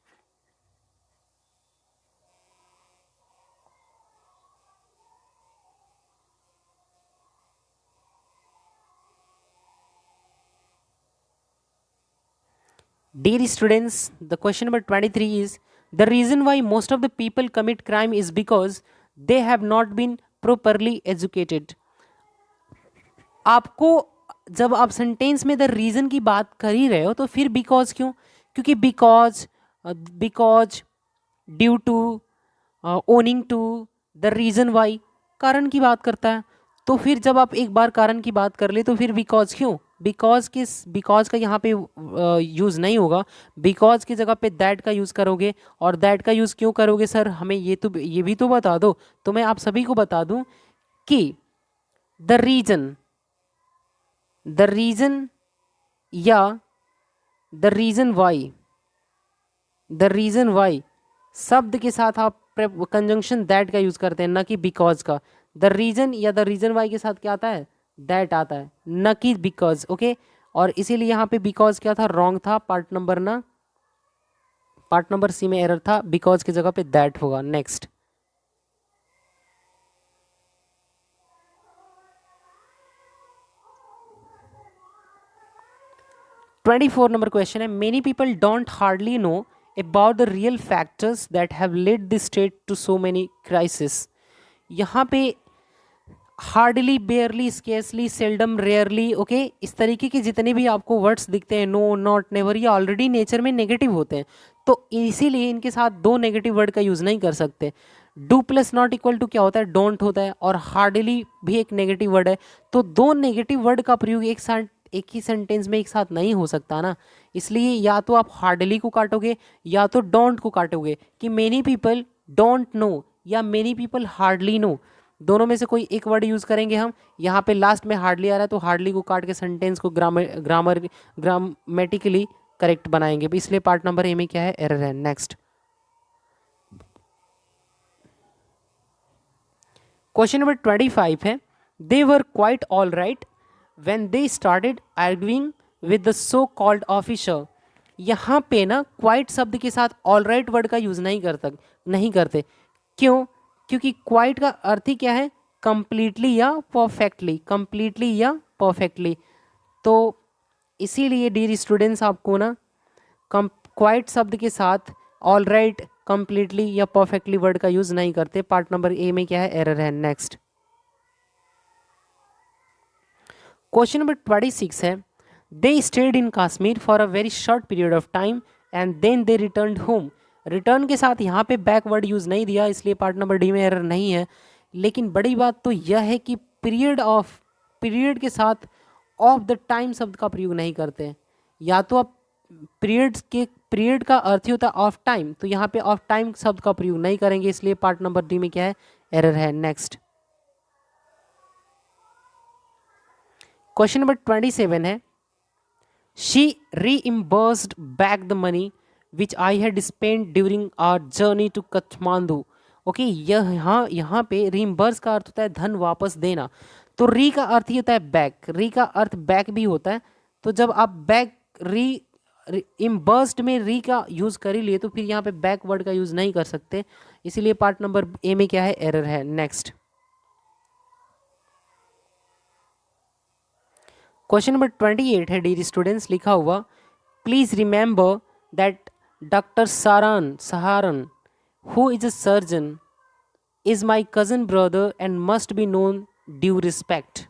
Dear students, the question number 23 is the reason why most of the people commit crime is because they have not been properly educated। आपको जब आप sentence में the reason की बात कर ही रहे हो तो फिर बिकॉज क्यों, क्योंकि because, because, due to, owing to, the reason why, कारण की बात करता है। तो फिर जब आप एक बार कारण की बात कर ले तो फिर बिकॉज क्यों, बिकॉज का यहाँ पे यूज़ नहीं होगा, बिकॉज की जगह पे दैट का यूज़ करोगे। और दैट का यूज़ क्यों करोगे सर, हमें ये भी तो बता दो। तो मैं आप सभी को बता दूं कि द रीजन या द रीजन वाई शब्द के साथ आप कंजंक्शन दैट का यूज करते हैं, न कि बिकॉज का। द रीजन या द रीजन वाई के साथ क्या आता है, दैट आता है, न कि बिकॉज। ओके, और इसीलिए यहाँ पे बिकॉज क्या था, रॉन्ग था, पार्ट नंबर सी में एरर था, बिकॉज की जगह पे दैट होगा। नेक्स्ट 24 नंबर क्वेश्चन है, many people don't hardly know about the real factors that have led the state to so many crisis. यहाँ पे hardly, barely, scarcely, seldom, rarely, okay, इस तरीके के जितने भी आपको वर्ड्स दिखते हैं, नो, नॉट, नेवर, ये ऑलरेडी नेचर में नेगेटिव होते हैं, तो इसीलिए इनके साथ दो नेगेटिव वर्ड का यूज़ नहीं कर सकते। Do plus not equal to क्या होता है, डोंट होता है, और हार्डली भी एक नेगेटिव वर्ड है, तो दो नेगेटिव वर्ड का प्रयोग एक ही सेंटेंस में एक साथ नहीं हो सकता ना। इसलिए या तो आप हार्डली को काटोगे या तो डोंट को काटोगे, कि मेनी पीपल डोंट नो या मेनी पीपल हार्डली नो, दोनों में से कोई एक वर्ड यूज़ करेंगे हम। यहाँ पे लास्ट में हार्डली आ रहा है तो हार्डली को काट के सेंटेंस को ग्रामेटिकली करेक्ट बनाएंगे, इसलिए पार्ट नंबर ए में क्या है, एरर है। नेक्स्ट क्वेश्चन नंबर 25 है, they were quite all right when they started arguing with the so called officer. यहाँ पे ना क्वाइट शब्द के साथ ऑल राइट वर्ड का यूज़ नहीं करते। क्यों, क्योंकि क्वाइट का अर्थ ही क्या है, कंप्लीटली या परफेक्टली, कंप्लीटली या परफेक्टली। तो इसीलिए डियर स्टूडेंट्स आपको ना क्वाइट शब्द के साथ ऑल राइट, कंप्लीटली या परफेक्टली वर्ड का यूज़ नहीं करते, पार्ट नंबर ए में क्या है, एरर है। नेक्स्ट क्वेश्चन नंबर 26 है, they stayed in Kashmir for a very short period of time and then they return home. Return के साथ यहाँ पे बैकवर्ड यूज़ नहीं दिया, इसलिए पार्ट नंबर डी में एरर नहीं है। लेकिन बड़ी बात तो यह है कि पीरियड के साथ ऑफ द टाइम शब्द का प्रयोग नहीं करते। या तो आप पीरियड का अर्थ ही होता है ऑफ टाइम, तो यहाँ पे ऑफ टाइम शब्द का प्रयोग नहीं करेंगे, इसलिए पार्ट नंबर डी में क्या है, एरर है। नेक्स्ट क्वेश्चन नंबर 27 है, she reimbursed back the money which I had spent during our journey to Kathmandu okay, यह यहाँ पे रीइंबर्स का अर्थ होता है धन वापस देना, तो री का अर्थ ही होता है बैक, री का अर्थ बैक भी होता है। तो जब आप बैक री इम्बर्स्ड में री का यूज कर ही लिए तो फिर यहाँ पे बैक वर्ड का यूज नहीं कर सकते, इसीलिए पार्ट नंबर ए में क्या है, एरर है। नेक्स्ट क्वेश्चन नंबर 28 है डियर स्टूडेंट्स, लिखा हुआ please remember that Doctor Saharan who is a surgeon is my cousin brother and must be known due respect,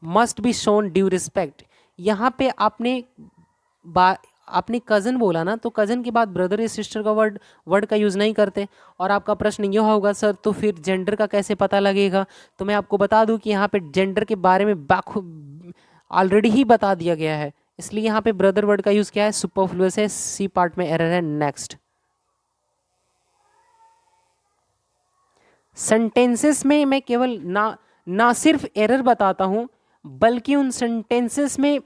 must be shown due respect. यहाँ पे आपने कज़न बोला ना, तो कज़न के बाद ब्रदर या सिस्टर का वर्ड का यूज़ नहीं करते। और आपका प्रश्न यह होगा सर तो फिर जेंडर का कैसे पता लगेगा, तो मैं आपको बता दूं कि यहाँ पे जेंडर के बारे में ऑलरेडी ही बता दिया गया है, इसलिए यहाँ पे ब्रदर वर्ड का यूज़ क्या है, सुपरफ्लुअस है, सी पार्ट में एरर है। नेक्स्ट सेंटेंसेस में मैं केवल ना सिर्फ एरर बताता हूँ बल्कि उन सेंटेंसेस में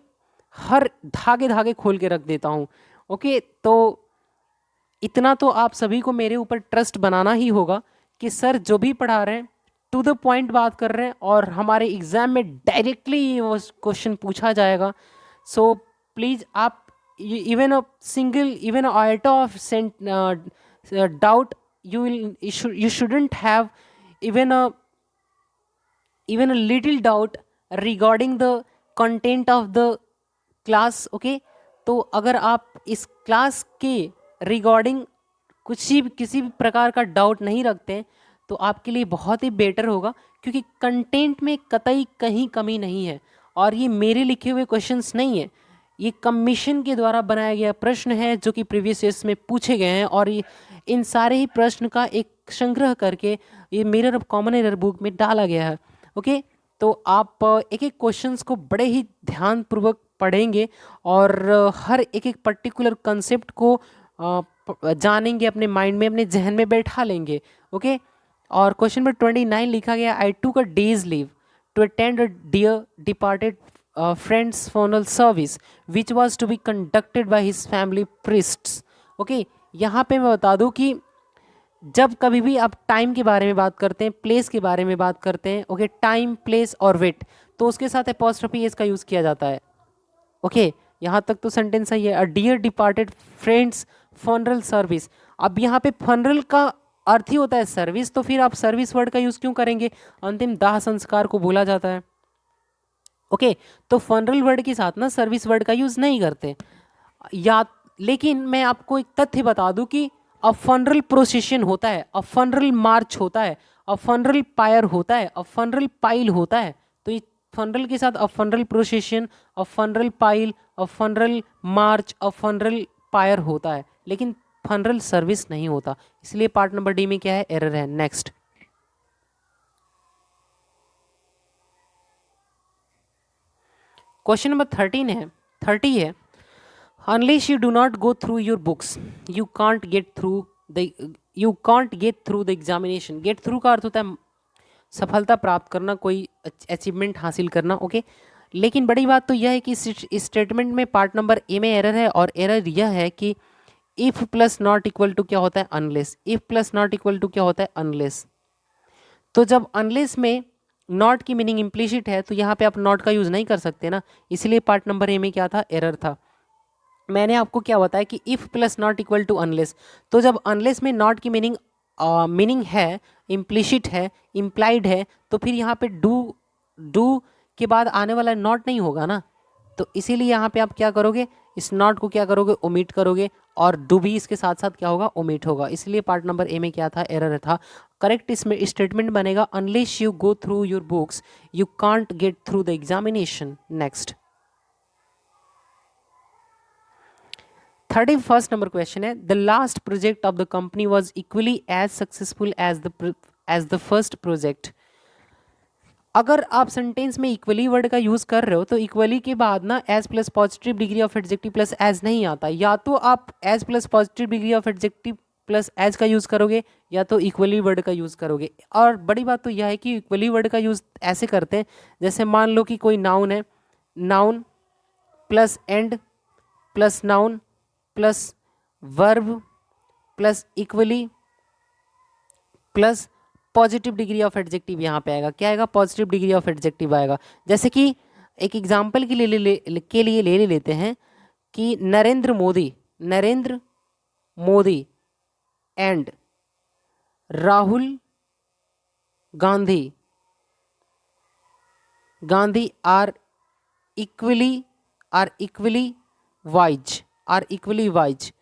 हर धागे धागे खोल के रख देता हूँ। ओके, तो इतना तो आप सभी को मेरे ऊपर ट्रस्ट बनाना ही होगा कि सर जो भी पढ़ा रहे हैं टू द पॉइंट बात कर रहे हैं और हमारे एग्जाम में डायरेक्टली वो क्वेश्चन पूछा जाएगा। सो प्लीज़ आप even iota of doubt you shouldn't have even a little doubt regarding the content of the class। Okay, तो अगर आप इस क्लास के रिगार्डिंग किसी भी प्रकार का डाउट नहीं रखते हैं तो आपके लिए बहुत ही बेटर होगा, क्योंकि कंटेंट में कतई कहीं कमी नहीं है और ये मेरे लिखे हुए क्वेश्चंस नहीं है, ये कमीशन के द्वारा बनाया गया प्रश्न है जो कि प्रीवियस ईयर्स में पूछे गए हैं और ये इन सारे ही प्रश्न का एक संग्रह करके ये mirror of common error book में डाला गया है। ओके, तो आप एक एक क्वेश्चंस को बड़े ही ध्यानपूर्वक पढ़ेंगे और हर एक एक पर्टिकुलर कंसेप्ट को जानेंगे, अपने माइंड में अपने जहन में बैठा लेंगे। ओके, और क्वेश्चन नंबर 29 लिखा गया I took a day's leave to attend a dear departed friend's funeral service which was to be conducted by his family priests. Okay, यहाँ पे मैं बता दूँ कि जब कभी भी आप टाइम के बारे में बात करते हैं, प्लेस के बारे में बात करते हैं, ओके, टाइम प्लेस और वेट, तो उसके साथ एपॉस्ट्रोफी एस का यूज़ किया जाता है। ओके, यहाँ तक तो सेंटेंस सही है। A dear departed friend's funeral service, अब यहाँ पे फनरल का अर्थ ही होता है सर्विस, तो फिर आप सर्विस वर्ड का यूज़ क्यों करेंगे, अंतिम दाह संस्कार को बोला जाता है। ओके, तो फनरल वर्ड के साथ ना सर्विस वर्ड का यूज़ नहीं करते या, लेकिन मैं आपको एक तथ्य बता दूं कि अ फनरल प्रोसेशन होता है, अ फनरल मार्च होता है, अ फनरल पायर होता है, अ फनरल पाइल होता है। तो ये फनरल के साथ अ फनरल प्रोसेशन, अ फनरल पाइल, अ फनरल मार्च, अ फनरल पायर होता है, लेकिन फनरल सर्विस नहीं होता, इसलिए पार्ट नंबर डी में क्या है, एरर है। नेक्स्ट क्वेश्चन नंबर 30 है unless you do not go through your books you can't get through the examination। get through का अर्थ होता है सफलता प्राप्त करना, कोई अचीवमेंट हासिल करना। ओके, लेकिन बड़ी बात तो यह है कि इस स्टेटमेंट में पार्ट नंबर ए में एरर है, और एरर यह है कि if plus not equal to क्या होता है, unless. If plus not equal to क्या होता है, अनलेस। तो जब अनलेस में नॉट की मीनिंग इम्प्लीसिट है तो यहाँ पे आप नॉट का यूज़ नहीं कर सकते ना, इसलिए पार्ट नंबर ए में क्या था, एरर था। मैंने आपको क्या बताया कि if plus not equal to unless, तो जब अनलेस में नॉट की मीनिंग है, इम्प्लिसिट है, इम्प्लाइड है, तो फिर यहाँ पे डू के बाद आने वाला नॉट नहीं होगा ना, तो इसीलिए यहाँ पे आप क्या करोगे, इस नॉट को क्या करोगे, ओमिट करोगे, और डू भी इसके साथ साथ क्या होगा, ओमिट होगा, इसलिए पार्ट नंबर ए में क्या था, एरर था। करेक्ट इसमें स्टेटमेंट बनेगा unless you go through your books you can't get through the examination. Next 31st number question है the last project of the company was equally as successful as the first project. अगर आप sentence में equally word का use कर रहे हो तो equally के बाद ना as plus positive degree of adjective plus as नहीं आता, या तो आप as plus positive degree of adjective plus as का यूज करोगे या तो इक्वली वर्ड का यूज करोगे। और बड़ी बात तो यह है कि इक्वली वर्ड का यूज ऐसे करते हैं, जैसे मान लो कि कोई नाउन है, noun plus and plus noun plus verb plus equally plus positive degree of adjective यहाँ पे आएगा। क्या आएगा? पॉजिटिव डिग्री ऑफ एडजेक्टिव आएगा। जैसे कि एक एग्जाम्पल के लिए ले लेते हैं कि Narendra Modi and Rahul Gandhi are equally wise.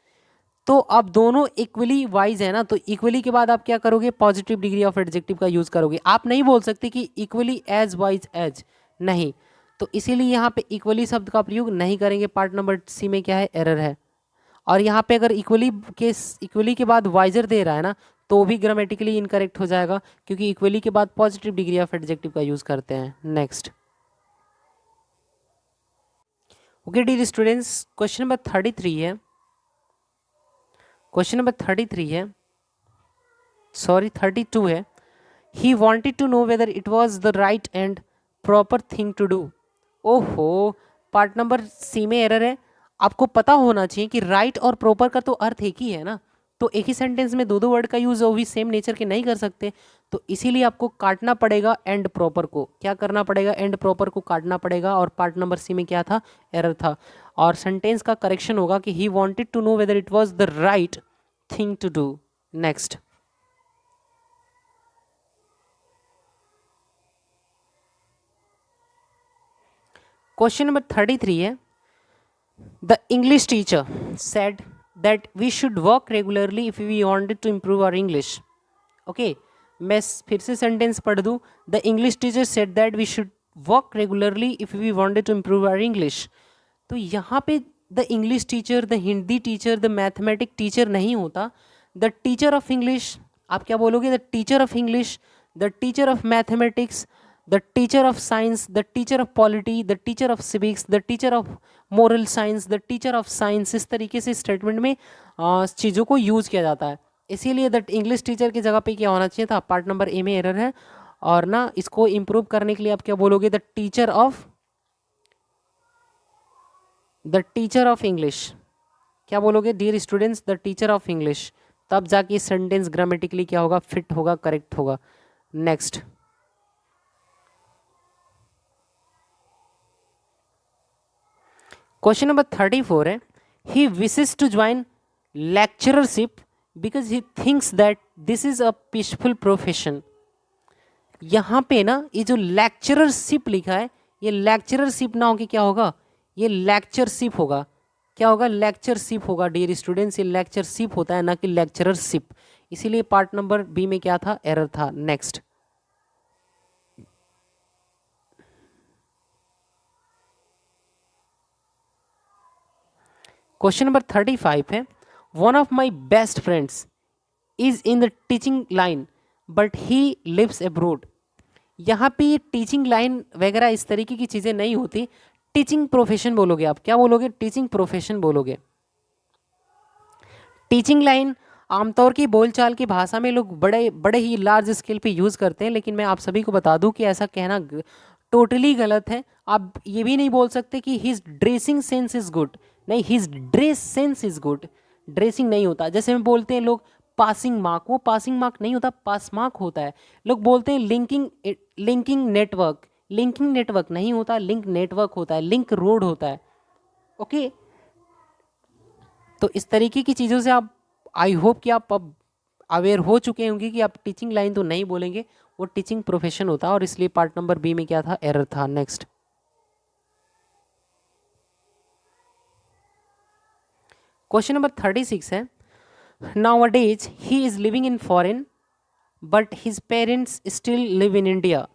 तो अब दोनों इक्वली वाइज है ना, तो इक्वली के बाद आप क्या करोगे? पॉजिटिव डिग्री ऑफ एडजेक्टिव का यूज करोगे। आप नहीं बोल सकते कि इक्वली एज वाइज एज, नहीं। तो इसीलिए यहाँ पे इक्वली शब्द का प्रयोग नहीं करेंगे। पार्ट नंबर सी में क्या है? एरर है। और यहाँ पे अगर इक्वली के बाद वाइजर दे रहा है ना, तो भी ग्रामेटिकली इनकरेक्ट हो जाएगा, क्योंकि इक्वली के बाद पॉजिटिव डिग्री ऑफ एडजेक्टिव का यूज करते हैं। Next. Okay dear students, question number 33 है। क्वेश्चन नंबर 33 है, सॉरी 32 है। He wanted to know whether it was the right and proper thing to do. ओहो, पार्ट नंबर सी में error है। आपको पता होना चाहिए कि राइट और प्रॉपर का तो अर्थ एक ही है ना, तो एक ही सेंटेंस में दो वर्ड का यूज वो भी सेम नेचर के नहीं कर सकते, तो इसीलिए आपको काटना पड़ेगा एंड प्रॉपर को। क्या करना पड़ेगा? एंड प्रॉपर को काटना पड़ेगा। और पार्ट नंबर सी में क्या था? एरर था। और सेंटेंस का करेक्शन होगा कि he wanted to know whether it was the right thing to do. Next. Question number 33 है। The English teacher said that we should work regularly if we wanted to improve our English. Okay, मैं फिर से sentence पढ़ दूँ। The English teacher said that we should work regularly if we wanted to improve our English. तो यहाँ पे the English teacher, the Hindi teacher, the mathematics teacher नहीं होता। The teacher of English, आप क्या बोलोगे? The teacher of English, the teacher of mathematics, the teacher of science, the teacher of polity, the teacher of civics, the teacher of moral science, the teacher of science। इस तरीके से statement में चीज़ों को use किया जाता है। इसीलिए द इंग्लिश टीचर की जगह पे क्या होना चाहिए था? पार्ट नंबर ए में एरर है। और ना इसको इम्प्रूव करने के लिए आप क्या बोलोगे? The teacher of English. क्या बोलोगे dear students? The teacher of English. तब जाके सेंटेंस ग्रामेटिकली क्या होगा? फिट होगा, करेक्ट होगा। नेक्स्ट। क्वेश्चन नंबर 34 है। He wishes to join lectureship because he thinks that this is a peaceful profession. यहाँ पे ना ये जो लेक्चरशिप लिखा है, ये लेक्चरशिप ना होके क्या होगा? ये लेक्चरशिप होगा। क्या होगा? लेक्चरशिप होगा डियर स्टूडेंट्स। ये लेक्चरशिप होता है ना कि लेक्चरशिप। इसीलिए पार्ट नंबर बी में क्या था? एरर था। नेक्स्ट। क्वेश्चन नंबर 35 है। One of my best friends is in the teaching line but he lives abroad. यहाँ पे ये टीचिंग लाइन वगैरह इस तरीके की चीज़ें नहीं होती। टीचिंग प्रोफेशन बोलोगे आप। क्या बोलोगे? टीचिंग प्रोफेशन बोलोगे। टीचिंग लाइन आमतौर की बोलचाल की भाषा में लोग बड़े ही लार्ज स्केल पे यूज़ करते हैं, लेकिन मैं आप सभी को बता दूं कि ऐसा कहना टोटली गलत है। आप ये भी नहीं बोल सकते कि his dressing sense is good. नहीं, his dress sense is good. Dressing नहीं होता। जैसे हम बोलते हैं लोग पासिंग मार्क, वो पासिंग मार्क नहीं होता, पास मार्क होता है। लोग बोलते हैं लिंकिंग नेटवर्क, लिंकिंग नेटवर्क नहीं होता, लिंक नेटवर्क होता है, लिंक रोड होता है। ओके, तो इस तरीके की चीज़ों से आप, आई होप कि आप अब अवेयर हो चुके होंगे कि आप टीचिंग लाइन तो नहीं बोलेंगे, वो टीचिंग प्रोफेशन होता है। और इसलिए पार्ट नंबर बी में क्या था? एरर था। नेक्स्ट। क्वेश्चन नंबर 36 है। Nowadays he is living in foreign but his parents still live in India.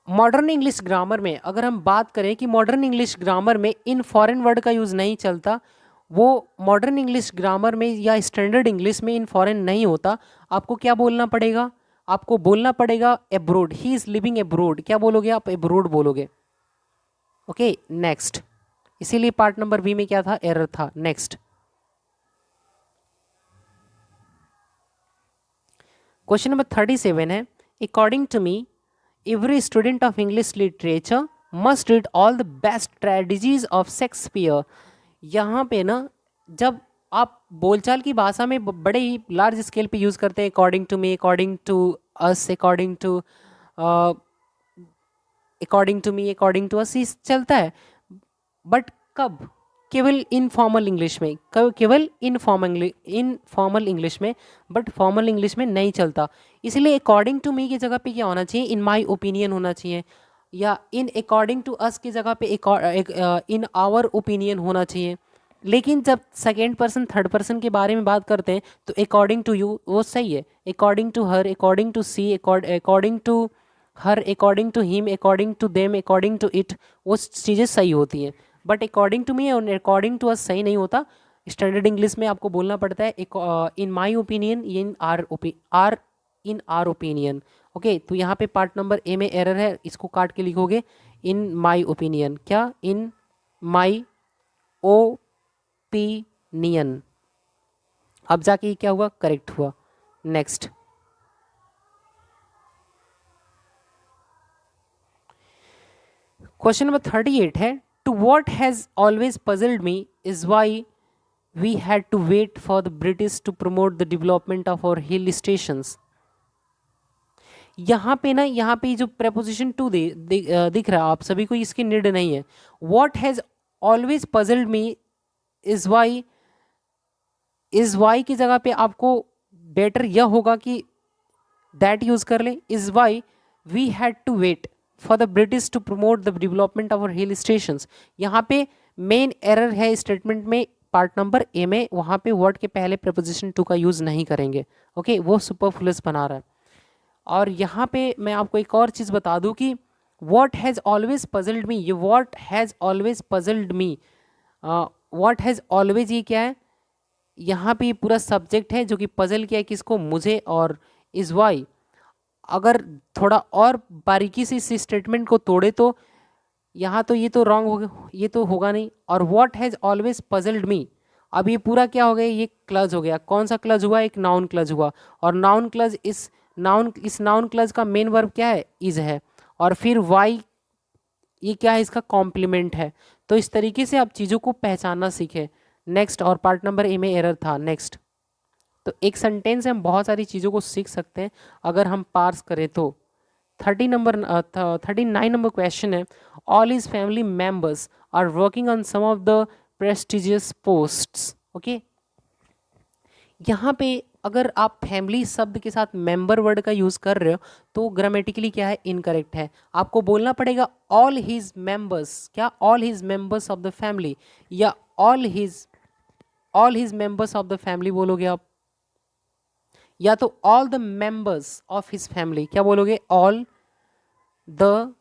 Modern English grammar में अगर हम बात करें कि मॉडर्न इंग्लिश ग्रामर में इन फॉरेन वर्ड का यूज़ नहीं चलता, वो मॉडर्न इंग्लिश ग्रामर में या स्टैंडर्ड इंग्लिश में इन फॉरेन नहीं होता। आपको क्या बोलना पड़ेगा? आपको बोलना पड़ेगा abroad. He is living abroad. क्या बोलोगे आप? एब्रोड बोलोगे। Okay, next. इसीलिए पार्ट नंबर बी में क्या था? एरर था। नेक्स्ट। क्वेश्चन नंबर 37 है। According to me every student of English literature must read all the best tragedies of Shakespeare. यहाँ पे ना जब आप बोलचाल की भाषा में बड़े ही लार्ज स्केल पे यूज़ करते हैं, according to me, according to us, according to me, according to us, चलता है। बट कब? केवल इनफॉर्मल इंग्लिश में, केवल इनफॉर्मल इंग्लिश में, बट फॉर्मल इंग्लिश में नहीं चलता। इसलिए अकॉर्डिंग टू मी की जगह पे क्या होना चाहिए? इन माई ओपिनियन होना चाहिए, या इन अकॉर्डिंग टू अस की जगह पे इन आवर ओपिनियन होना चाहिए। लेकिन जब सेकेंड पर्सन थर्ड पर्सन के बारे में बात करते हैं तो अकॉर्डिंग टू यू वो सही है, according to her, according to she, according to her, according to him, according to them, according to it, वो चीज़ें सही होती हैं। बट अकॉर्डिंग टू मी और अकॉर्डिंग टू अस सही नहीं होता। स्टैंडर्ड इंग्लिश में आपको बोलना पड़ता है in my opinion, in our opinion. Okay, तो यहाँ पे पार्ट नंबर ए में एरर है, इसको काट के लिखोगे इन माई ओपिनियन। क्या? इन माई ओपिनियन। अब जाके ये क्या हुआ? करेक्ट हुआ। नेक्स्ट, क्वेश्चन नंबर 38 है, to what has always puzzled me is why we had to wait for the British to promote the development of our hill stations. यहाँ पे ना, यहाँ पे जो preposition टू दिख रहा है आप सभी को, इसकी नीड नहीं है। What has always puzzled me is why, is why की जगह पे आपको बेटर यह होगा कि दैट यूज कर ले। Is why we had to wait for the British to promote the development of hill stations. यहाँ पे मेन एरर है स्टेटमेंट में, पार्ट नंबर ए में, वहाँ पे वर्ड के पहले preposition टू का यूज़ नहीं करेंगे। ओके, वो सुपरफ्लुअस बना रहा है। और यहाँ पे मैं आपको एक और चीज़ बता दूँ कि वॉट हैज़ ऑलवेज पजल्ड मी, ये what has always puzzled me, what has always ये क्या है? यहाँ पे ये पूरा सब्जेक्ट है जो कि पजल किया है किसको? मुझे। और इज़ वाई, अगर थोड़ा और बारीकी से इस स्टेटमेंट को तोड़े तो यहाँ तो ये तो रॉन्ग हो गया, ये तो होगा नहीं। और व्हाट हैज़ ऑलवेज पजल्ड मी, अब ये पूरा क्या हो गया? ये क्लज हो गया। कौन सा क्लज हुआ? एक नाउन क्लज हुआ। और नाउन क्लज, इस नाउन क्लज का मेन वर्ब क्या है? इज है। और फिर वाई ये क्या है? इसका कॉम्प्लीमेंट है। तो इस तरीके से आप चीज़ों को पहचानना सीखें। नेक्स्ट, और पार्ट नंबर ए में एरर था। नेक्स्ट, तो एक सेंटेंस से हम बहुत सारी चीज़ों को सीख सकते हैं अगर हम पार्स करें तो। 39 नंबर क्वेश्चन है, all his family members are working on some of the prestigious posts. Okay, यहाँ पे अगर आप फैमिली शब्द के साथ मेंबर वर्ड का यूज़ कर रहे हो तो ग्रामेटिकली क्या है? इनकरेक्ट है। आपको बोलना पड़ेगा ऑल हिज मेंबर्स। क्या? All his members of the family, या all his members of the family बोलोगे आप, या तो all the members of his family. क्या बोलोगे? All the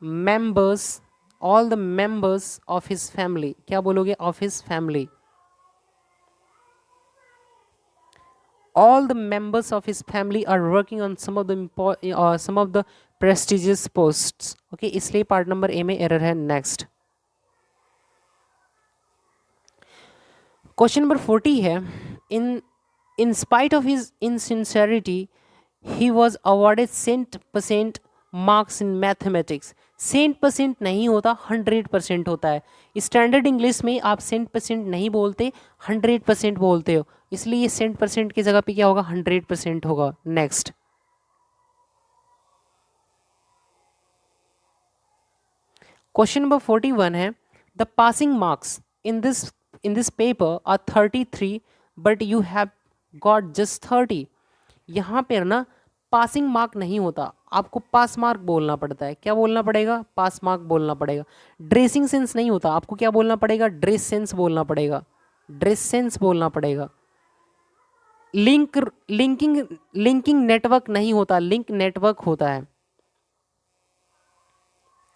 members, all the members of his family. क्या बोलोगे? Of his family. All the members of his family are working on some of the prestigious posts. Okay, इसलिए part number A में error है। Next, question number 40 है, in spite of his insincerity he was awarded 100% marks in mathematics। 100% नहीं होता, 100% होता है। Standard English में आप 100% नहीं बोलते, 100% बोलते हो, इसलिए 100% की जगह पे क्या होगा? 100% होगा। नेक्स्ट, क्वेश्चन नंबर 41 है, the passing marks in this paper are 33 but you have got just 30। यहाँ पर ना पासिंग मार्क नहीं होता, आपको पास मार्क बोलना पड़ता है। क्या बोलना पड़ेगा? पास मार्क बोलना पड़ेगा। ड्रेसिंग सेंस नहीं होता, आपको क्या बोलना पड़ेगा? ड्रेस सेंस बोलना पड़ेगा, ड्रेस सेंस बोलना पड़ेगा। लिंकिंग नेटवर्क नहीं होता, लिंक नेटवर्क होता है।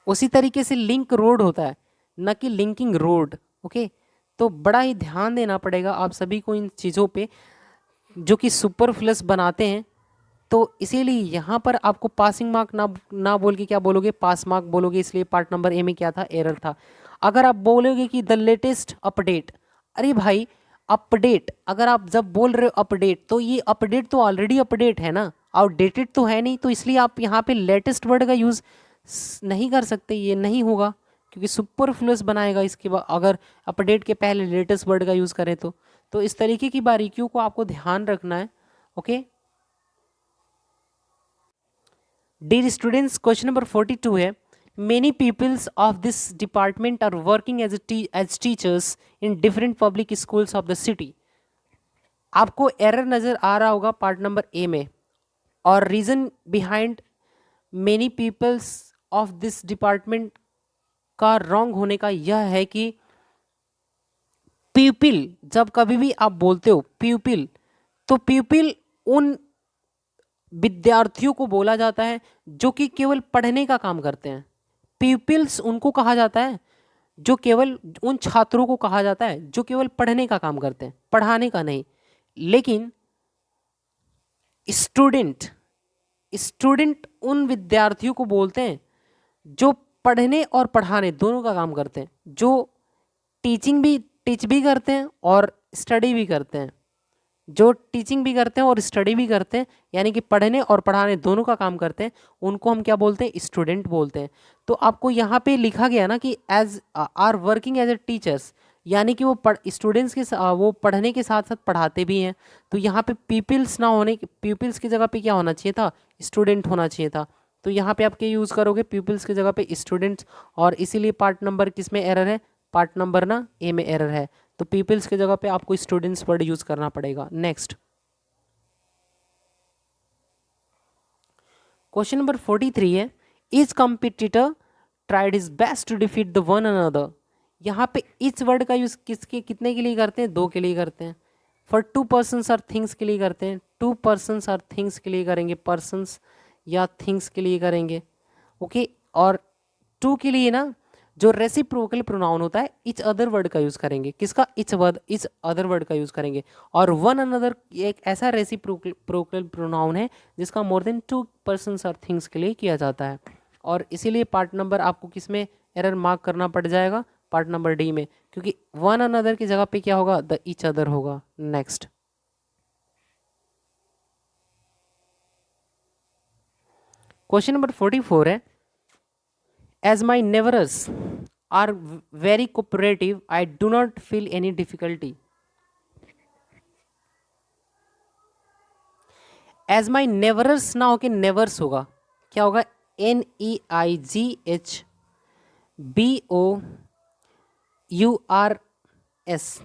उसी तरीके से लिंक रोड होता है, न कि लिंकिंग रोड। ओके, तो बड़ा ही ध्यान देना पड़ेगा आप सभी को इन चीज़ों पे जो कि सुपरफ्लस बनाते हैं। तो इसीलिए यहाँ पर आपको पासिंग मार्क ना बोल के क्या बोलोगे? पास मार्क बोलोगे। इसलिए पार्ट नंबर ए में क्या था? एरर था। अगर आप बोलोगे कि द लेटेस्ट अपडेट, अरे भाई अपडेट, अगर आप जब बोल रहे हो अपडेट तो ये अपडेट तो ऑलरेडी अपडेट है ना, आउटडेटेड तो है नहीं। तो इसलिए आप यहाँ पे लेटेस्ट वर्ड का यूज़ नहीं कर सकते, ये नहीं होगा क्योंकि सुपरफ्लुअस बनाएगा इसके बाद अगर अपडेट के पहले लेटेस्ट वर्ड का यूज़ करें तो। तो इस तरीके की बारीकियों को आपको ध्यान रखना है। Okay dear students, question number 42 है, many peoples of this department are working as teachers in different public schools of the city. आपको एरर नज़र आ रहा होगा पार्ट नंबर ए में, और reason behind many peoples of this department का wrong होने का यह है कि प्यूपिल, जब कभी भी आप बोलते हो प्यूपिल, तो प्यूपिल उन विद्यार्थियों को बोला जाता है जो कि केवल पढ़ने का काम करते हैं। प्यूपिल्स उनको कहा जाता है जो केवल, उन छात्रों को कहा जाता है जो केवल पढ़ने का काम करते हैं, पढ़ाने का नहीं। लेकिन स्टूडेंट, स्टूडेंट उन विद्यार्थियों को बोलते हैं जो पढ़ने और पढ़ाने दोनों का काम करते हैं, जो टीच भी करते हैं और स्टडी भी करते हैं, जो टीचिंग भी करते हैं और स्टडी भी करते हैं, यानी कि पढ़ने और पढ़ाने दोनों का काम करते हैं, उनको हम क्या बोलते हैं? स्टूडेंट बोलते हैं। तो आपको यहाँ पे लिखा गया ना कि as are working as a teachers, यानी कि वो स्टूडेंट्स के वो पढ़ने के साथ साथ पढ़ाते भी हैं। तो यहाँ पे पीपल्स ना होने, पीपल्स की जगह पे क्या होना चाहिए था? स्टूडेंट होना चाहिए था। तो यहाँ पे आप क्या यूज़ करोगे? पीपल्स की जगह पे स्टूडेंट्स, और इसीलिए पार्ट नंबर किस में एरर है? पार्ट नंबर ना ए में एरर है। तो पीपल्स की जगह पे आपको स्टूडेंट्स वर्ड यूज करना पड़ेगा। नेक्स्ट क्वेश्चन नंबर 43 है, each competitor tried his best to defeat the one another. यहाँ पे ईच वर्ड का यूज किसके कितने के लिए करते हैं? दो के लिए करते हैं। फॉर टू पर्सन्स और थिंग्स के लिए करते हैं। टू पर्सन्स और थिंग्स के लिए करेंगे, पर्सन्स या थिंग्स के लिए करेंगे। ओके और टू के लिए ना जो रेसिप्रोकल प्रोनाउन होता है इच अदर वर्ड का यूज करेंगे। किसका? इच अदर वर्ड का यूज करेंगे। और वन अनदर एक ऐसा रेसिप्रोकल प्रोनाउन है जिसका मोर देन टू पर्सन्स और थिंग्स के लिए किया जाता है। और इसीलिए पार्ट नंबर आपको किस में एरर मार्क करना पड़ जाएगा? पार्ट नंबर डी में, क्योंकि वन अनदर की जगह पे क्या होगा? द इच अदर होगा। नेक्स्ट क्वेश्चन नंबर 44 है, as my neighbors are very cooperative, I do not feel any difficulty. as my neighbors ना होके नेवर्स होगा, क्या होगा? NEIGHBOURS,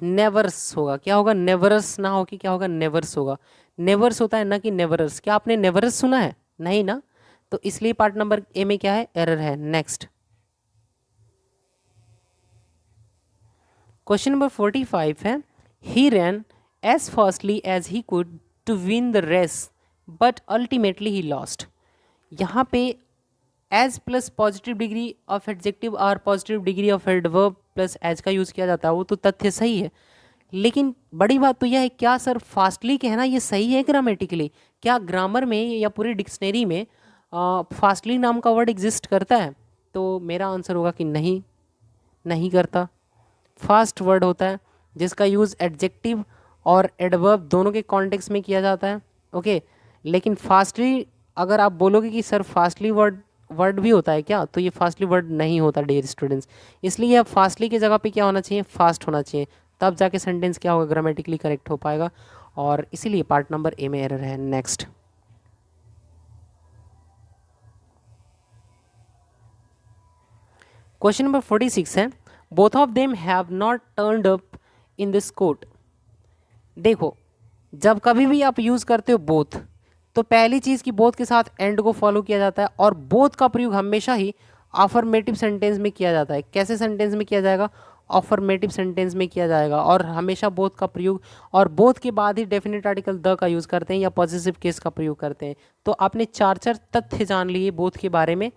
नेवर्स होगा। क्या होगा? नेवर्स ना होके क्या होगा? नेवर्स होगा। नेवर्स होता है ना कि नेवर्स। क्या आपने नेवर्स सुना है? नहीं ना, तो इसलिए पार्ट नंबर ए में क्या है? एरर है। नेक्स्ट क्वेश्चन नंबर 45 है, he ran as fastly as he could to win the race but ultimately he lost. यहाँ पे as plus positive degree of adjective और positive degree of adverb plus as का use किया जाता है, वो तो तथ्य सही है। लेकिन बड़ी बात तो यह है, क्या सर फास्टली कहना ये सही है ग्रामेटिकली? क्या ग्रामर में या पूरी डिक्शनरी में फास्टली नाम का वर्ड एग्जिस्ट करता है? तो मेरा आंसर होगा कि नहीं, नहीं करता। फास्ट वर्ड होता है जिसका यूज़ एडजेक्टिव और एडवर्ब दोनों के कॉन्टेक्स्ट में किया जाता है। ओके लेकिन फास्टली अगर आप बोलोगे कि सर फास्टली वर्ड भी होता है क्या, तो ये फास्टली वर्ड नहीं होता डियर स्टूडेंट्स। इसलिए अब फास्टली की जगह पे क्या होना चाहिए? फास्ट होना चाहिए, तब जाके सेंटेंस क्या होगा? ग्रामेटिकली करेक्ट हो पाएगा। और इसीलिए पार्ट नंबर ए में एरर है। नेक्स्ट क्वेश्चन नंबर 46 है, both of them have not turned up in this court. देखो जब कभी भी आप यूज़ करते हो बोथ, तो पहली चीज़ की बोथ के साथ एंड को फॉलो किया जाता है, और बोथ का प्रयोग हमेशा ही अफर्मेटिव सेंटेंस में किया जाता है। कैसे सेंटेंस में किया जाएगा? अफर्मेटिव सेंटेंस में किया जाएगा, और हमेशा बोथ का प्रयोग, और बोथ के बाद ही डेफिनेट आर्टिकल द का यूज़ करते हैं या पॉजिटिव केस का प्रयोग करते हैं। तो आपने चार तथ्य जान लिए बोथ के बारे में।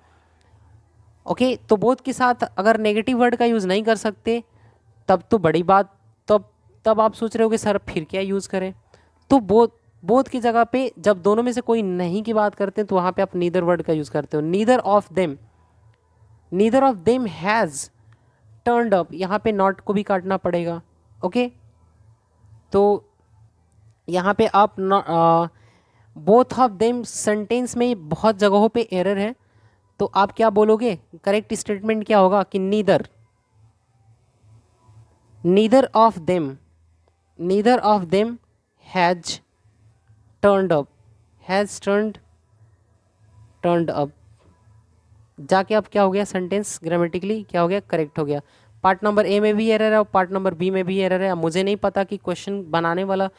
ओके तो बोथ के साथ अगर नेगेटिव वर्ड का यूज़ नहीं कर सकते तब तो बड़ी बात, तब आप सोच रहे हो कि सर फिर क्या यूज़ करें। तो बोथ की जगह पे जब दोनों में से कोई नहीं की बात करते हैं तो वहाँ पे आप नीदर वर्ड का यूज़ करते हो। Neither of them has turned up, यहाँ पे नॉट को भी काटना पड़ेगा। ओके तो यहाँ पे आप बोथ ऑफ देम सेंटेंस में बहुत जगहों पे एरर है, तो आप क्या बोलोगे? करेक्ट स्टेटमेंट क्या होगा कि neither of them neither of them has turned up, has turned up, जाके अब क्या हो गया, सेंटेंस ग्रामेटिकली क्या हो गया, करेक्ट हो गया। पार्ट नंबर ए में भी एरर है और पार्ट नंबर बी में भी एरर है। अब मुझे नहीं पता कि क्वेश्चन बनाने वाला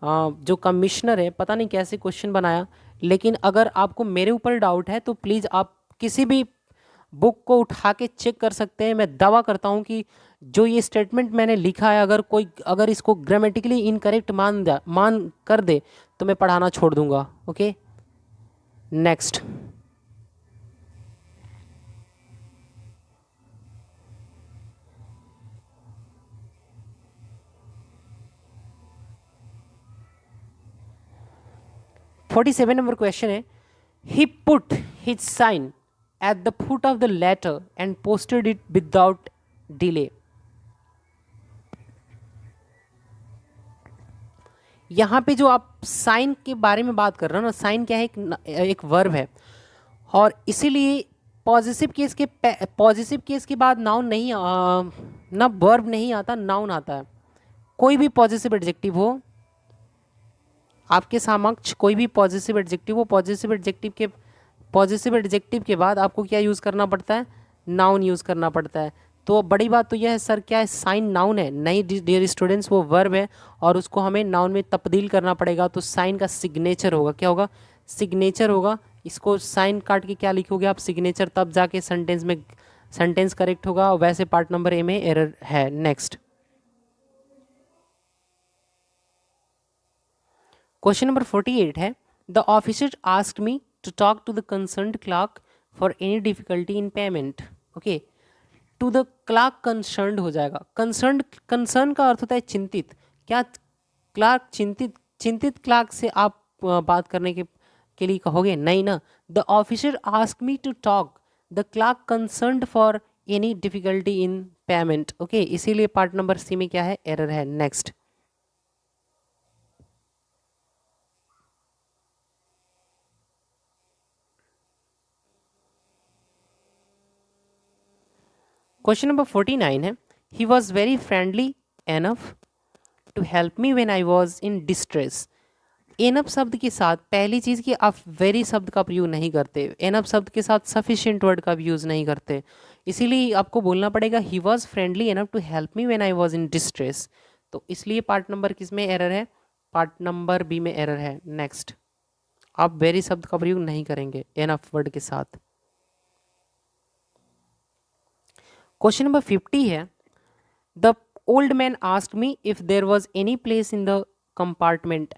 जो कमिश्नर है पता नहीं कैसे क्वेश्चन बनाया, लेकिन अगर आपको मेरे ऊपर डाउट है तो प्लीज़ आप किसी भी बुक को उठा के चेक कर सकते हैं। मैं दावा करता हूँ कि जो ये स्टेटमेंट मैंने लिखा है, अगर इसको ग्रामेटिकली इनकरेक्ट मान कर दे तो मैं पढ़ाना छोड़ दूंगा। Okay, next. Forty seven number question है, he put his sign at the foot of the letter and posted it without delay. यहाँ पे जो आप साइन के बारे में बात कर रहे हो ना, साइन क्या है, एक वर्ब है और इसीलिए पॉजिटिव केस के बाद नाउन नहीं ना वर्ब नहीं आता, नाउन आता है। कोई भी पॉजिटिव एडजेक्टिव हो आपके समक्ष, कोई भी पॉजिटिव एडजेक्टिव हो, पॉजिटिव एडजेक्टिव के बाद आपको क्या यूज़ करना पड़ता है, नाउन यूज़ करना पड़ता है। तो बड़ी बात तो यह है सर, क्या है, साइन नाउन है? नहीं डियर स्टूडेंट्स, वो वर्ब है और उसको हमें नाउन में तब्दील करना पड़ेगा। तो साइन का सिग्नेचर होगा, क्या होगा, सिग्नेचर होगा। इसको साइन काट के क्या लिखोगे आप, सिग्नेचर, तब जाके सेंटेंस करेक्ट होगा। वैसे पार्ट नंबर ए में एरर है। नेक्स्ट क्वेश्चन नंबर 48 है, the officer asked me to talk to the concerned clerk for any difficulty in payment. Okay, to the clerk concerned हो जाएगा। कंसर्न का अर्थ होता है चिंतित। क्या क्लार्क चिंतित क्लार्क से आप बात करने के लिए कहोगे? नहीं ना। The officer ask me to talk the clerk concerned for any difficulty in payment. Okay, इसीलिए पार्ट नंबर सी में क्या है, एरर है। नेक्स्ट क्वेश्चन नंबर 49 है, he was very friendly enough to help me when I was in distress. Enough शब्द के साथ पहली चीज़ कि आप वेरी शब्द का प्रयोग नहीं करते, एनफ शब्द के साथ सफिशिएंट वर्ड का भी यूज़ नहीं करते, इसीलिए आपको बोलना पड़ेगा he was friendly enough to help me when I was in distress. तो इसलिए पार्ट नंबर किस में एरर है, पार्ट नंबर बी में एरर है। नेक्स्ट, आप वेरी शब्द का प्रयोग नहीं करेंगे एनफ वर्ड के साथ। क्वेश्चन नंबर 50 है, the old man asked me if there was any place in the compartment.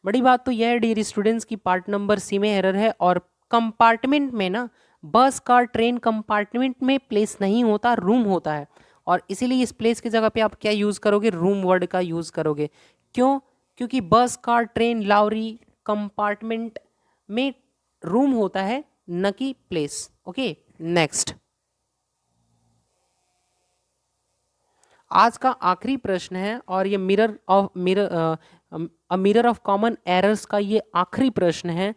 बड़ी बात तो यह है डियर स्टूडेंट्स की पार्ट नंबर सी में एरर है। और कंपार्टमेंट में ना, बस कार ट्रेन कंपार्टमेंट में प्लेस नहीं होता, रूम होता है। और इसीलिए इस प्लेस की जगह पे आप क्या यूज़ करोगे, रूम वर्ड का यूज़ करोगे। क्यों? क्योंकि bus car train lorry compartment में रूम होता है, न कि प्लेस। ओके, नेक्स्ट, आज का आखिरी प्रश्न है और ये मिरर ऑफ कॉमन एरर्स का ये आखिरी प्रश्न है।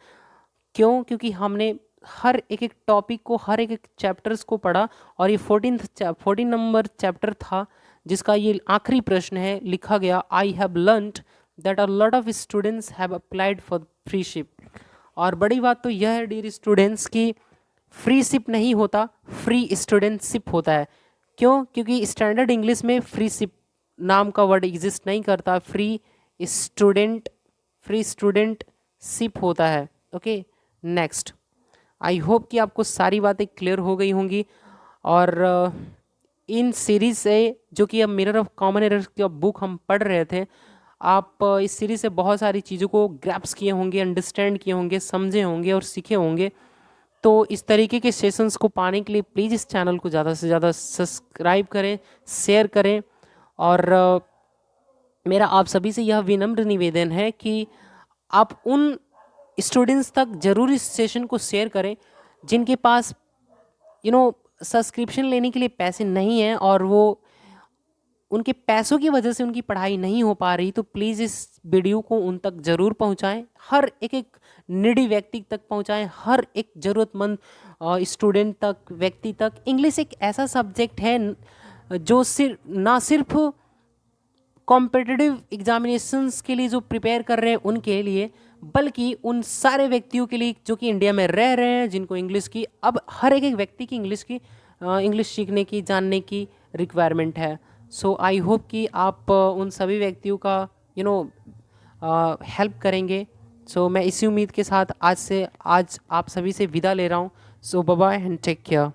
क्यों? क्योंकि हमने हर एक एक टॉपिक को, हर एक एक चैप्टर्स को पढ़ा और ये 14 नंबर चैप्टर था जिसका ये आखिरी प्रश्न है। लिखा गया, I have learned that a lot of students have applied for free ship. और बड़ी बात तो यह है डियर स्टूडेंट्स की फ्री शिप नहीं होता, फ्री स्टूडेंटशिप होता है। क्यों? क्योंकि स्टैंडर्ड इंग्लिश में फ्री शिप नाम का वर्ड एग्जिस्ट नहीं करता, स्टूडेंट फ्री स्टूडेंट शिप होता है। ओके, नेक्स्ट, आई होप कि आपको सारी बातें क्लियर हो गई होंगी। और इन सीरीज से, जो कि अब मिरर ऑफ कॉमन एरर्स की बुक हम पढ़ रहे थे, आप इस सीरीज से बहुत सारी चीज़ों को ग्रैप्स किए होंगे, अंडरस्टैंड किए होंगे, समझे होंगे और सीखे होंगे। तो इस तरीके के सेशंस को पाने के लिए प्लीज़ इस चैनल को ज़्यादा से ज़्यादा सब्सक्राइब करें, शेयर करें। और मेरा आप सभी से यह विनम्र निवेदन है कि आप उन स्टूडेंट्स तक ज़रूर इस सेशन को शेयर करें जिनके पास सब्सक्रिप्शन लेने के लिए पैसे नहीं हैं और वो उनके पैसों की वजह से उनकी पढ़ाई नहीं हो पा रही। तो प्लीज़ इस वीडियो को उन तक ज़रूर पहुंचाएं, हर एक एक निडी व्यक्ति तक पहुंचाएं, हर एक ज़रूरतमंद स्टूडेंट तक, व्यक्ति तक। इंग्लिश एक ऐसा सब्जेक्ट है जो ना सिर्फ कॉम्पिटिटिव एग्जामिनेशंस के लिए जो प्रिपेयर कर रहे हैं उनके लिए, बल्कि उन सारे व्यक्तियों के लिए जो कि इंडिया में रह रहे हैं, जिनको इंग्लिश की अब हर एक व्यक्ति की इंग्लिश सीखने की, जानने की रिक्वायरमेंट है। सो आई होप कि आप उन सभी व्यक्तियों का हेल्प करेंगे। सो मैं इसी उम्मीद के साथ आज आप सभी से विदा ले रहा हूँ। So bye bye and take care.